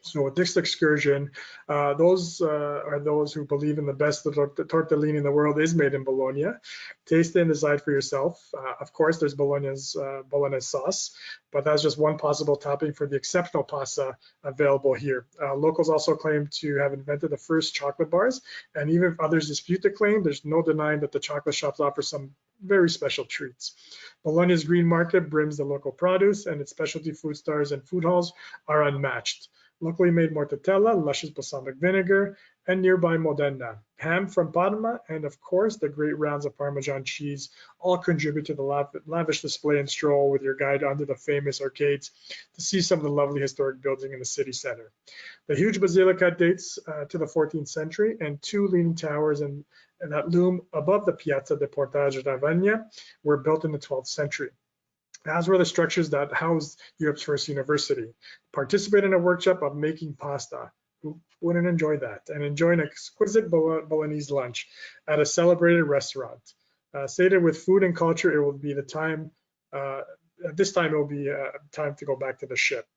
So with this excursion, those are those who believe in the best tortellini in the world is made in Bologna. Taste it and decide for yourself. Of course, there's Bolognaise sauce, but that's just one possible topping for the exceptional pasta available here. Locals also claim to have invented the first chocolate bars, and even if others dispute the claim, there's no denying that the chocolate shops offer some very special treats. Bologna's green market brims the local produce, and its specialty food stores and food halls are unmatched. Locally made mortadella, luscious balsamic vinegar, and nearby Modena. Ham from Parma, and of course, the great rounds of Parmesan cheese all contribute to the lavish display and stroll with your guide under the famous arcades to see some of the lovely historic buildings in the city center. The huge basilica dates to the 14th century, and 2 leaning towers and that loom above the Piazza de Portage Ravenna were built in the 12th century, as were the structures that housed Europe's first university. Participate in a workshop of making pasta. Who wouldn't enjoy that? And enjoy an exquisite Bolognese lunch at a celebrated restaurant. Sated with food and culture, it will be the time, this time it will be time to go back to the ship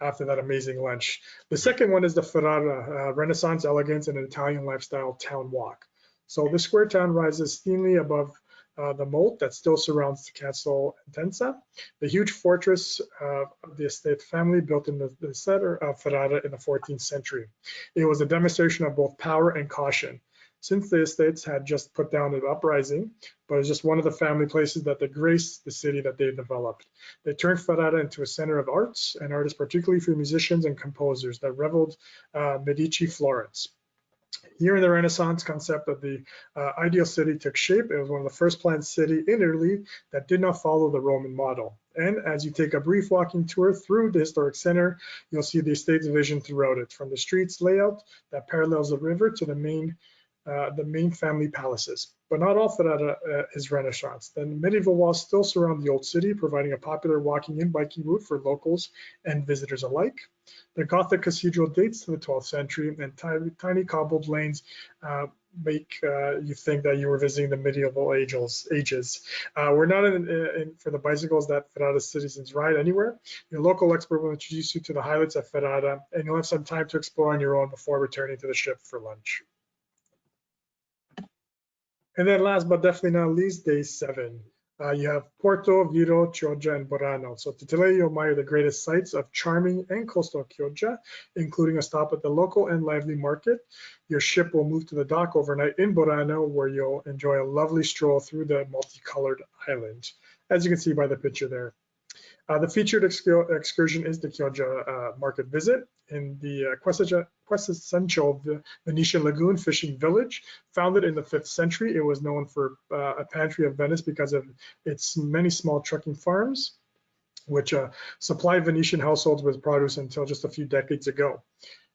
after that amazing lunch. The second one is the Ferrara, Renaissance elegance and Italian lifestyle town walk. So the square town rises thinly above the moat that still surrounds the Castle Intensa, the huge fortress of the estate family built in the center of Ferrara in the 14th century. It was a demonstration of both power and caution. Since the estates had just put down an uprising, but it's just one of the family places that grace the city that they developed. They turned Ferrara into a center of arts, and artists particularly for musicians and composers that reveled Medici Florence. Here in the Renaissance concept of the ideal city took shape. It was one of the first planned city in Italy that did not follow the Roman model. And as you take a brief walking tour through the historic center, you'll see the estate's vision throughout it, from the streets layout that parallels the river to the main family palaces. But not all Ferrara is Renaissance. The medieval walls still surround the old city, providing a popular walking and biking route for locals and visitors alike. The Gothic cathedral dates to the 12th century, and tiny cobbled lanes make you think that you were visiting the medieval ages. We're not in for the bicycles that Ferrara citizens ride anywhere. Your local expert will introduce you to the highlights of Ferrara, and you'll have some time to explore on your own before returning to the ship for lunch. And then last but definitely not least, day 7. You have Porto, Viro, Chioggia, and Burano. So today you'll admire the greatest sights of charming and coastal Chioggia, including a stop at the local and lively market. Your ship will move to the dock overnight in Burano, where you'll enjoy a lovely stroll through the multicolored island, as you can see by the picture there. The featured excursion is the Chioggia market visit in the quintessential Venetian lagoon fishing village. Founded in the 5th century, it was known for a pantry of Venice because of its many small trucking farms, which supplied Venetian households with produce until just a few decades ago.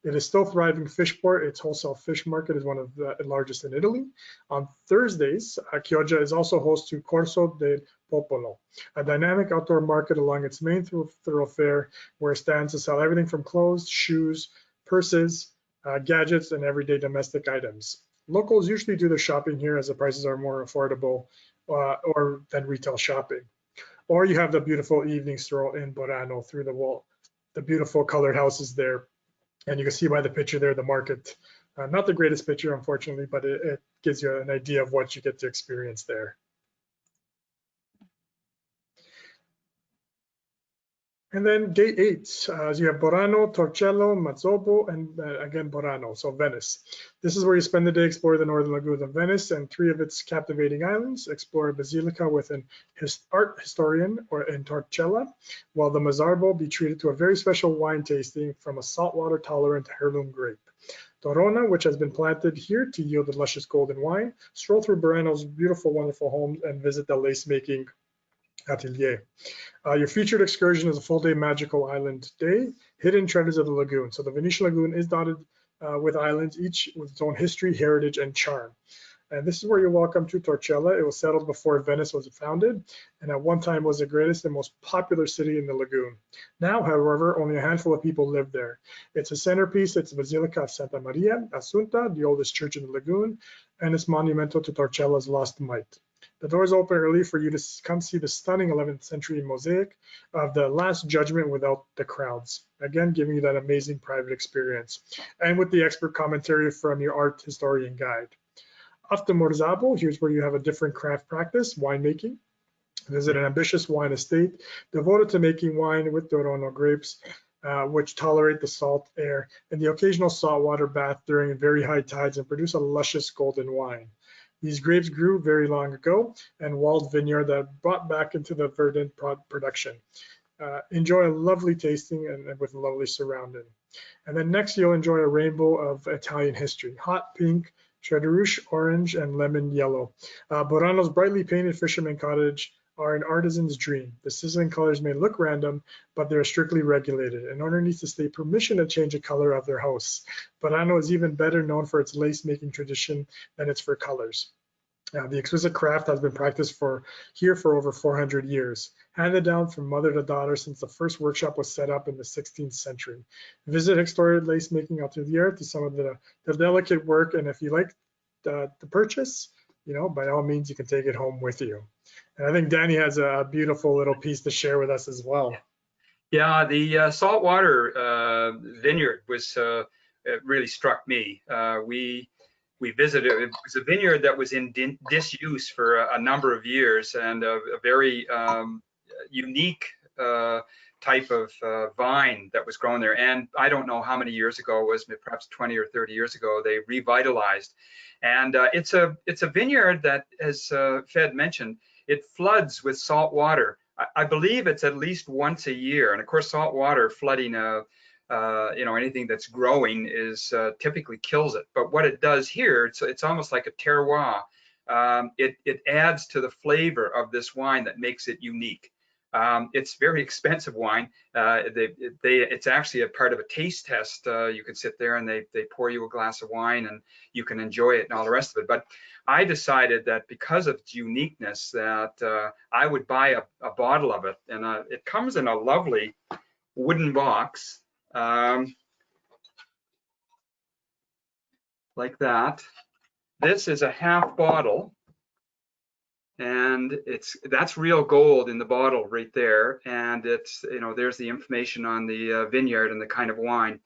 It is still thriving fish port. Its wholesale fish market is one of the largest in Italy. On Thursdays, Chioggia is also host to Corso del Popolo, a dynamic outdoor market along its main thoroughfare where it stands to sell everything from clothes, shoes, purses, gadgets, and everyday domestic items. Locals usually do their shopping here as the prices are more affordable or than retail shopping. Or you have the beautiful evening stroll in Burano through the beautiful colored houses there. And you can see by the picture there, the market, not the greatest picture, unfortunately, but it gives you an idea of what you get to experience there. And then day 8, you have Burano, Torcello, Mazzobo, and again Burano, so Venice. This is where you spend the day, explore the northern lagoon of Venice and 3 of its captivating islands, explore a basilica with an art historian in Torcella, while the Mazzarbo be treated to a very special wine tasting from a saltwater tolerant heirloom grape. Verona, which has been planted here to yield a luscious golden wine. Stroll through Burano's beautiful, wonderful homes and visit the lace-making atelier. Your featured excursion is a full-day magical island day, hidden treasures of the lagoon. So the Venetian lagoon is dotted with islands, each with its own history, heritage, and charm. And this is where you're welcome to Torcella. It was settled before Venice was founded, and at one time was the greatest and most popular city in the lagoon. Now, however, only a handful of people live there. It's a centerpiece. It's the Basilica of Santa Maria Assunta, the oldest church in the lagoon, and it's monumental to Torcella's lost might. The doors open early for you to come see the stunning 11th century mosaic of the Last Judgment without the crowds. Again, giving you that amazing private experience. And with the expert commentary from your art historian guide. Off to Morzabo, here's where you have a different craft practice, winemaking. Visit an ambitious wine estate devoted to making wine with Verona grapes, which tolerate the salt air and the occasional saltwater bath during very high tides and produce a luscious golden wine. These grapes grew very long ago and walled vineyard that brought back into the verdant production. Enjoy a lovely tasting and with lovely surrounding. And then next you'll enjoy a rainbow of Italian history, hot pink, Chardonnay orange, and lemon yellow. Burano's brightly painted fisherman cottage are an artisan's dream. The sizzling colors may look random, but they're strictly regulated. An owner needs to state permission to change the color of their house. Burano is even better known for its lace-making tradition than its for colors. The exquisite craft has been practiced here for over 400 years, handed down from mother to daughter since the first workshop was set up in the 16th century. Visit Historic Lace Making Atelier to some of the delicate work, and if you like the purchase, by all means, you can take it home with you. And I think Danny has a beautiful little piece to share with us as well. Yeah, the saltwater vineyard it really struck me. We visited. It was a vineyard that was in disuse for a number of years, and a very unique type of vine that was grown there. And I don't know how many years ago it was, perhaps 20 or 30 years ago, they revitalized. And it's a vineyard that, as Fed mentioned, it floods with salt water. I believe it's at least once a year. And of course, salt water flooding anything that's growing is typically kills it. But what it does here, it's almost like a terroir. It adds to the flavor of this wine that makes it unique. It's very expensive wine. It's actually a part of a taste test. You can sit there and they pour you a glass of wine and you can enjoy it and all the rest of it. But I decided that because of its uniqueness that I would buy a bottle of it. And it comes in a lovely wooden box. Like that. This is a half bottle, and that's real gold in the bottle right there. And it's there's the information on the vineyard and the kind of wine.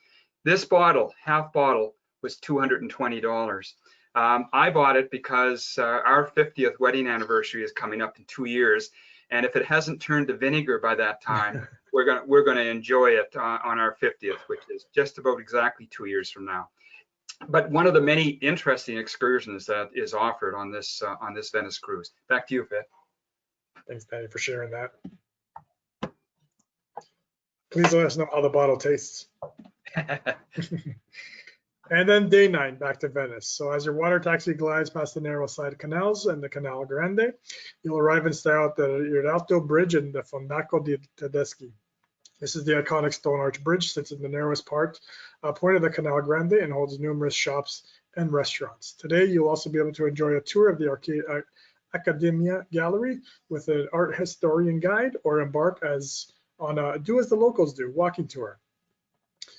This bottle, half bottle, was $220. I bought it because our 50th wedding anniversary is coming up in 2 years, and if it hasn't turned to vinegar by that time, we're gonna enjoy it on our 50th, which is just about exactly 2 years from now. But one of the many interesting excursions that is offered on this Venice cruise. Back to you, Fed. Thanks, Danny, for sharing that. Please let us know how the bottle tastes. And then day 9, back to Venice. So as your water taxi glides past the narrow side canals and the Canal Grande, you'll arrive in style at the Rialto Bridge and the Fondaco di Tedeschi. This is the iconic stone arch bridge, sits in the narrowest point of the Canal Grande and holds numerous shops and restaurants. Today, you'll also be able to enjoy a tour of the Accademia Gallery with an art historian guide, or embark on a do as the locals do, walking tour.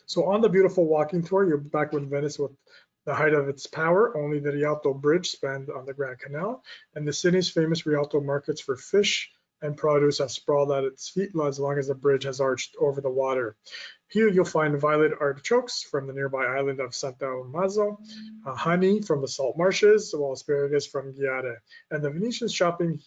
So on the beautiful walking tour, you're back with Venice with the height of its power. Only the Rialto Bridge spanned on the Grand Canal, and the city's famous Rialto markets for fish and produce have sprawled at its feet as long as the bridge has arched over the water. Here you'll find violet artichokes from the nearby island of Santa Maso, honey from the salt marshes, while asparagus from Ghiare, and the Venetians shopping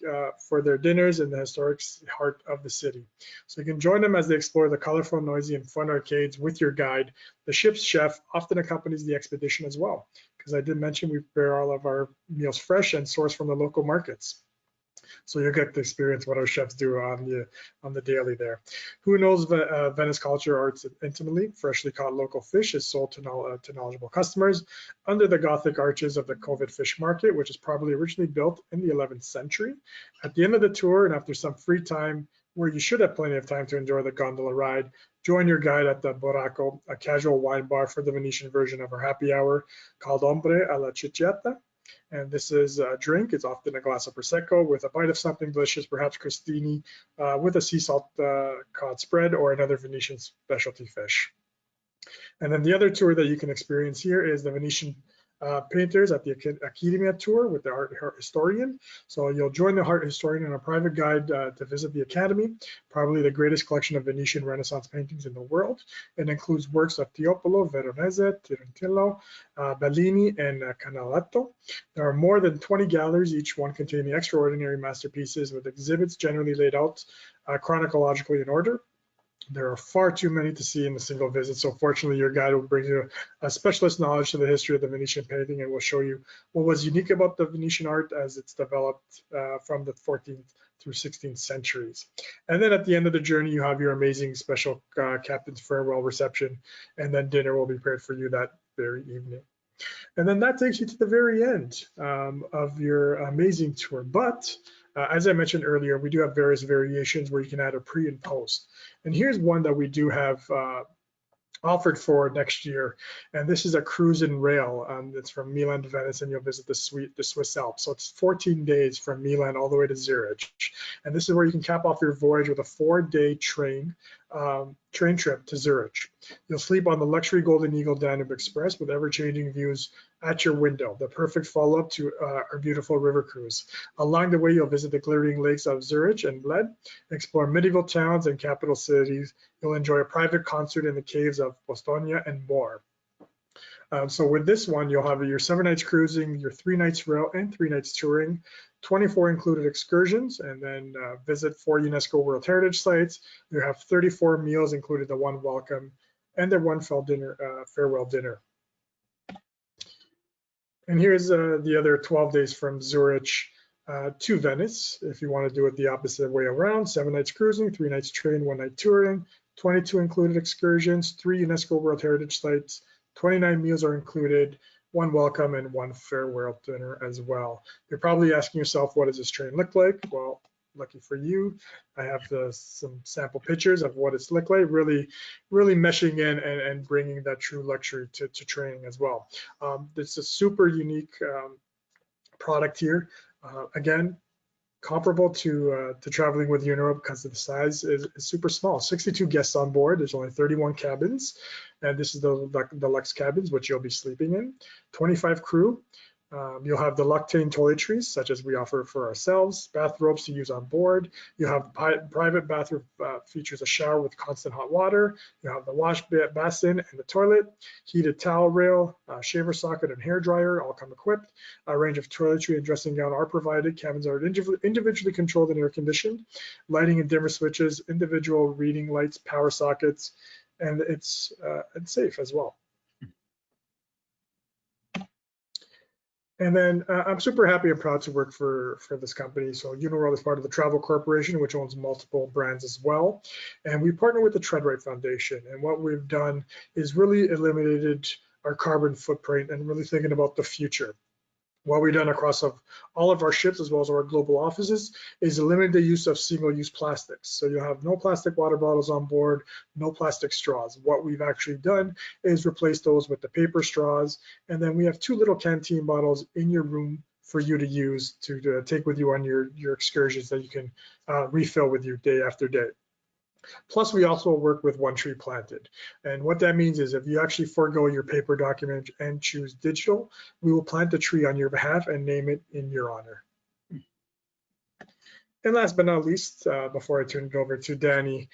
for their dinners in the historic heart of the city. So you can join them as they explore the colorful, noisy, and fun arcades with your guide. The ship's chef often accompanies the expedition as well, because I did mention we prepare all of our meals fresh and sourced from the local markets. So you'll get to experience what our chefs do on the daily there. Who knows Venice culture arts intimately? Freshly caught local fish is sold to knowledgeable customers under the Gothic arches of the Covent Fish Market, which is probably originally built in the 11th century. At the end of the tour, and after some free time, where you should have plenty of time to enjoy the gondola ride, join your guide at the Boracco, a casual wine bar for the Venetian version of our happy hour called Ombre alla Ciccietta. And this is a drink. It's often a glass of Prosecco with a bite of something delicious, perhaps crostini with a sea salt cod spread or another Venetian specialty fish. And then the other tour that you can experience here is the Venetian painters at the Accademia tour with the art historian. So you'll join the art historian on a private guide to visit the Academy, probably the greatest collection of Venetian Renaissance paintings in the world. It includes works of Tiepolo, Veronese, Tirintillo, Bellini, and Canaletto. There are more than 20 galleries, each one containing extraordinary masterpieces with exhibits generally laid out chronologically in order. There are far too many to see in a single visit, so fortunately your guide will bring you a specialist knowledge to the history of the Venetian painting and will show you what was unique about the Venetian art as it's developed from the 14th through 16th centuries. And then at the end of the journey, you have your amazing special captain's farewell reception, and then dinner will be prepared for you that very evening. And then that takes you to the very end of your amazing tour. But as I mentioned earlier, we do have various variations where you can add a pre and post. And here's one that we do have offered for next year. And this is a cruise and rail. It's from Milan to Venice, and you'll visit the Swiss Alps. So it's 14 days from Milan all the way to Zurich. And this is where you can cap off your voyage with a 4-day train trip to Zurich. You'll sleep on the luxury Golden Eagle Danube Express with ever-changing views at your window, the perfect follow-up to our beautiful river cruise. Along the way, you'll visit the glittering lakes of Zurich and Bled, explore medieval towns and capital cities. You'll enjoy a private concert in the caves of Postojna and more. So with this one, you'll have your 7 nights cruising, your 3 nights rail, and 3 nights touring, 24 included excursions, and then visit 4 UNESCO World Heritage sites. You have 34 meals, included the 1 welcome and the 1 farewell dinner. And here's the other 12 days from Zurich to Venice. If you want to do it the opposite way around, 7 nights cruising, 3 nights train, 1 night touring, 22 included excursions, 3 UNESCO World Heritage sites, 29 meals are included, 1 welcome and 1 farewell dinner as well. You're probably asking yourself, what does this train look like? Well, lucky for you, I have some sample pictures of what it's look like, really meshing in and bringing that true luxury to training as well. It's a super unique product here. Again, comparable to traveling with Uniworld because the size is super small. 62 guests on board. There's only 31 cabins, and this is the deluxe cabins, which you'll be sleeping in. 25 crew. You'll have the Loctane toiletries, such as we offer for ourselves, bathrobes to use on board. You have private bathroom features a shower with constant hot water. You have the wash basin and the toilet, heated towel rail, shaver socket and hair dryer, all come equipped. A range of toiletry and dressing gown are provided. Cabins are individually controlled and air conditioned. Lighting and dimmer switches, individual reading lights, power sockets, and it's safe as well. And then I'm super happy and proud to work for this company. So Uniworld is part of the Travel Corporation, which owns multiple brands as well. And we partner with the Treadwright Foundation. And what we've done is really eliminated our carbon footprint and really thinking about the future. What we've done across all of our ships as well as our global offices is eliminate the use of single-use plastics. So you'll have no plastic water bottles on board, no plastic straws. What we've actually done is replace those with the paper straws. And then we have 2 little canteen bottles in your room for you to use to take with you on your excursions that you can refill with you day after day. Plus, we also work with One Tree Planted. And what that means is if you actually forego your paper document and choose digital, we will plant a tree on your behalf and name it in your honor. And last but not least, before I turn it over to Danny,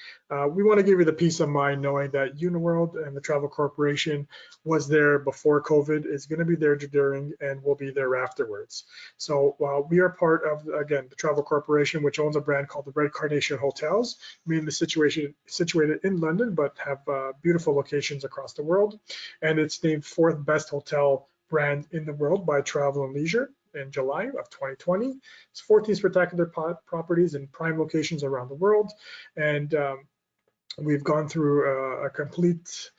we want to give you the peace of mind knowing that Uniworld and the Travel Corporation was there before COVID, is going to be there during, and will be there afterwards. So while we are part of, again, the Travel Corporation, which owns a brand called the Red Carnation Hotels, mainly situated in London, but have beautiful locations across the world. And it's named 4th best hotel brand in the world by Travel and Leisure in July of 2020. It's 14 spectacular properties in prime locations around the world. And we've gone through a complete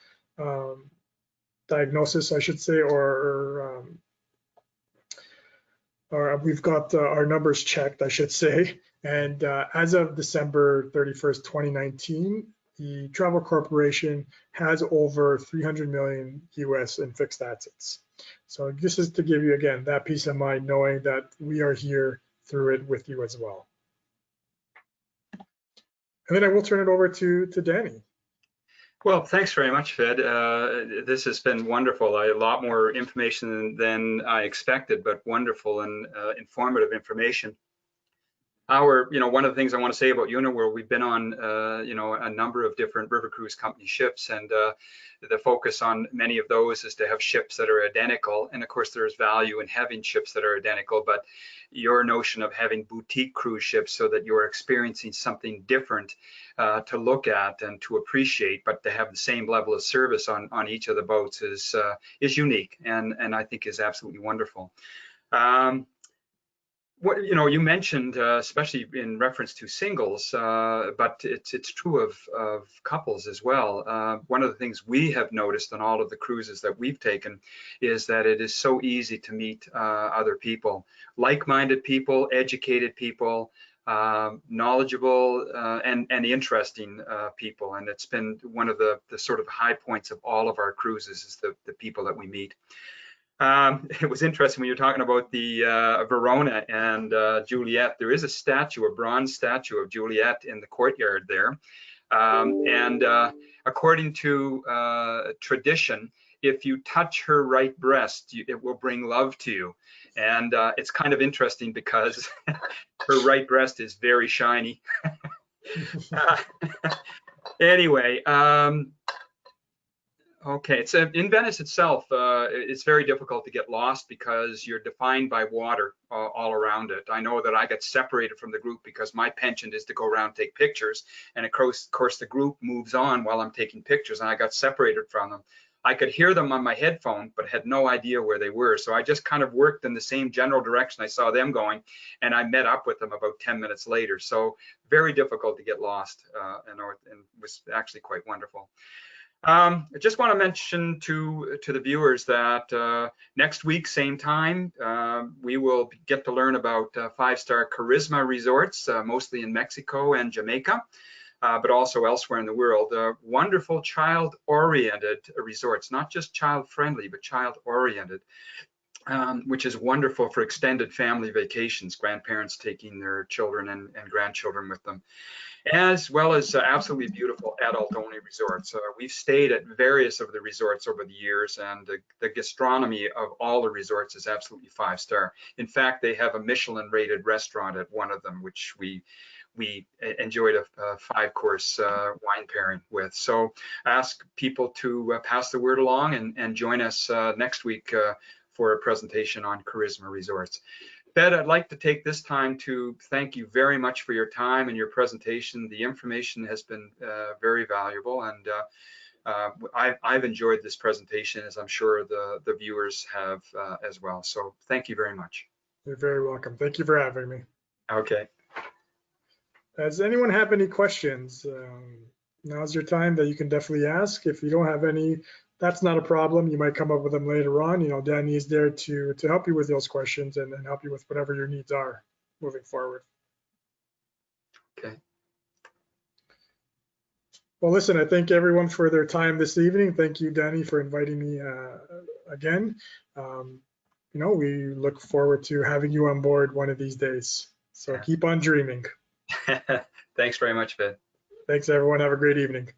diagnosis, I should say, or we've got our numbers checked, I should say. And as of December 31st, 2019, the Travel Corporation has over 300 million US in fixed assets. So this is to give you, again, that peace of mind, knowing that we are here through it with you as well. And then I will turn it over to Danny. Well, thanks very much, Fed. This has been wonderful. A lot more information than I expected, but wonderful and informative information. One of the things I want to say about Uniworld, we've been on, a number of different river cruise company ships, and the focus on many of those is to have ships that are identical. And of course, there's value in having ships that are identical, but your notion of having boutique cruise ships so that you're experiencing something different to look at and to appreciate, but to have the same level of service on each of the boats is unique, and I think is absolutely wonderful. What you mentioned, especially in reference to singles, but it's true of couples as well. One of the things we have noticed on all of the cruises that we've taken is that it is so easy to meet other people, like-minded people, educated people, knowledgeable and interesting people, and it's been one of the sort of high points of all of our cruises is the people that we meet. It was interesting when you're talking about the Verona and Juliet. There is a statue, a bronze statue of Juliet in the courtyard there. And according to tradition, if you touch her right breast, it will bring love to you. And it's kind of interesting because her right breast is very shiny. Anyway, okay, it's in Venice itself. It's very difficult to get lost because you're defined by water all around it. I know that I got separated from the group because my penchant is to go around and take pictures, and of course the group moves on while I'm taking pictures, and I got separated from them. I could hear them on my headphone, but had no idea where they were. So I just kind of worked in the same general direction I saw them going, and I met up with them about 10 minutes later. So very difficult to get lost, and was actually quite wonderful. I just want to mention to the viewers that next week, same time, we will get to learn about 5-star Charisma resorts, mostly in Mexico and Jamaica, but also elsewhere in the world. Wonderful child-oriented resorts, not just child-friendly, but child-oriented, which is wonderful for extended family vacations, grandparents taking their children and grandchildren with them, as well as absolutely beautiful adult-only resorts. We've stayed at various of the resorts over the years, and the gastronomy of all the resorts is absolutely 5-star. In fact, they have a Michelin-rated restaurant at one of them, which we enjoyed a 5-course wine pairing with. So I ask people to pass the word along and join us next week for a presentation on Charisma Resorts. Fed, I'd like to take this time to thank you very much for your time and your presentation. The information has been very valuable, and I've enjoyed this presentation, as I'm sure the viewers have as well. So thank you very much. You're very welcome. Thank you for having me. Okay. Does anyone have any questions? Now's your time that you can definitely ask. If you don't have any, that's not a problem. You might come up with them later on. You know, Danny is there to help you with those questions and help you with whatever your needs are moving forward. Okay. Well, listen, I thank everyone for their time this evening. Thank you, Danny, for inviting me again. You know, we look forward to having you on board one of these days. So keep on dreaming. Thanks very much, Ben. Thanks, everyone. Have a great evening.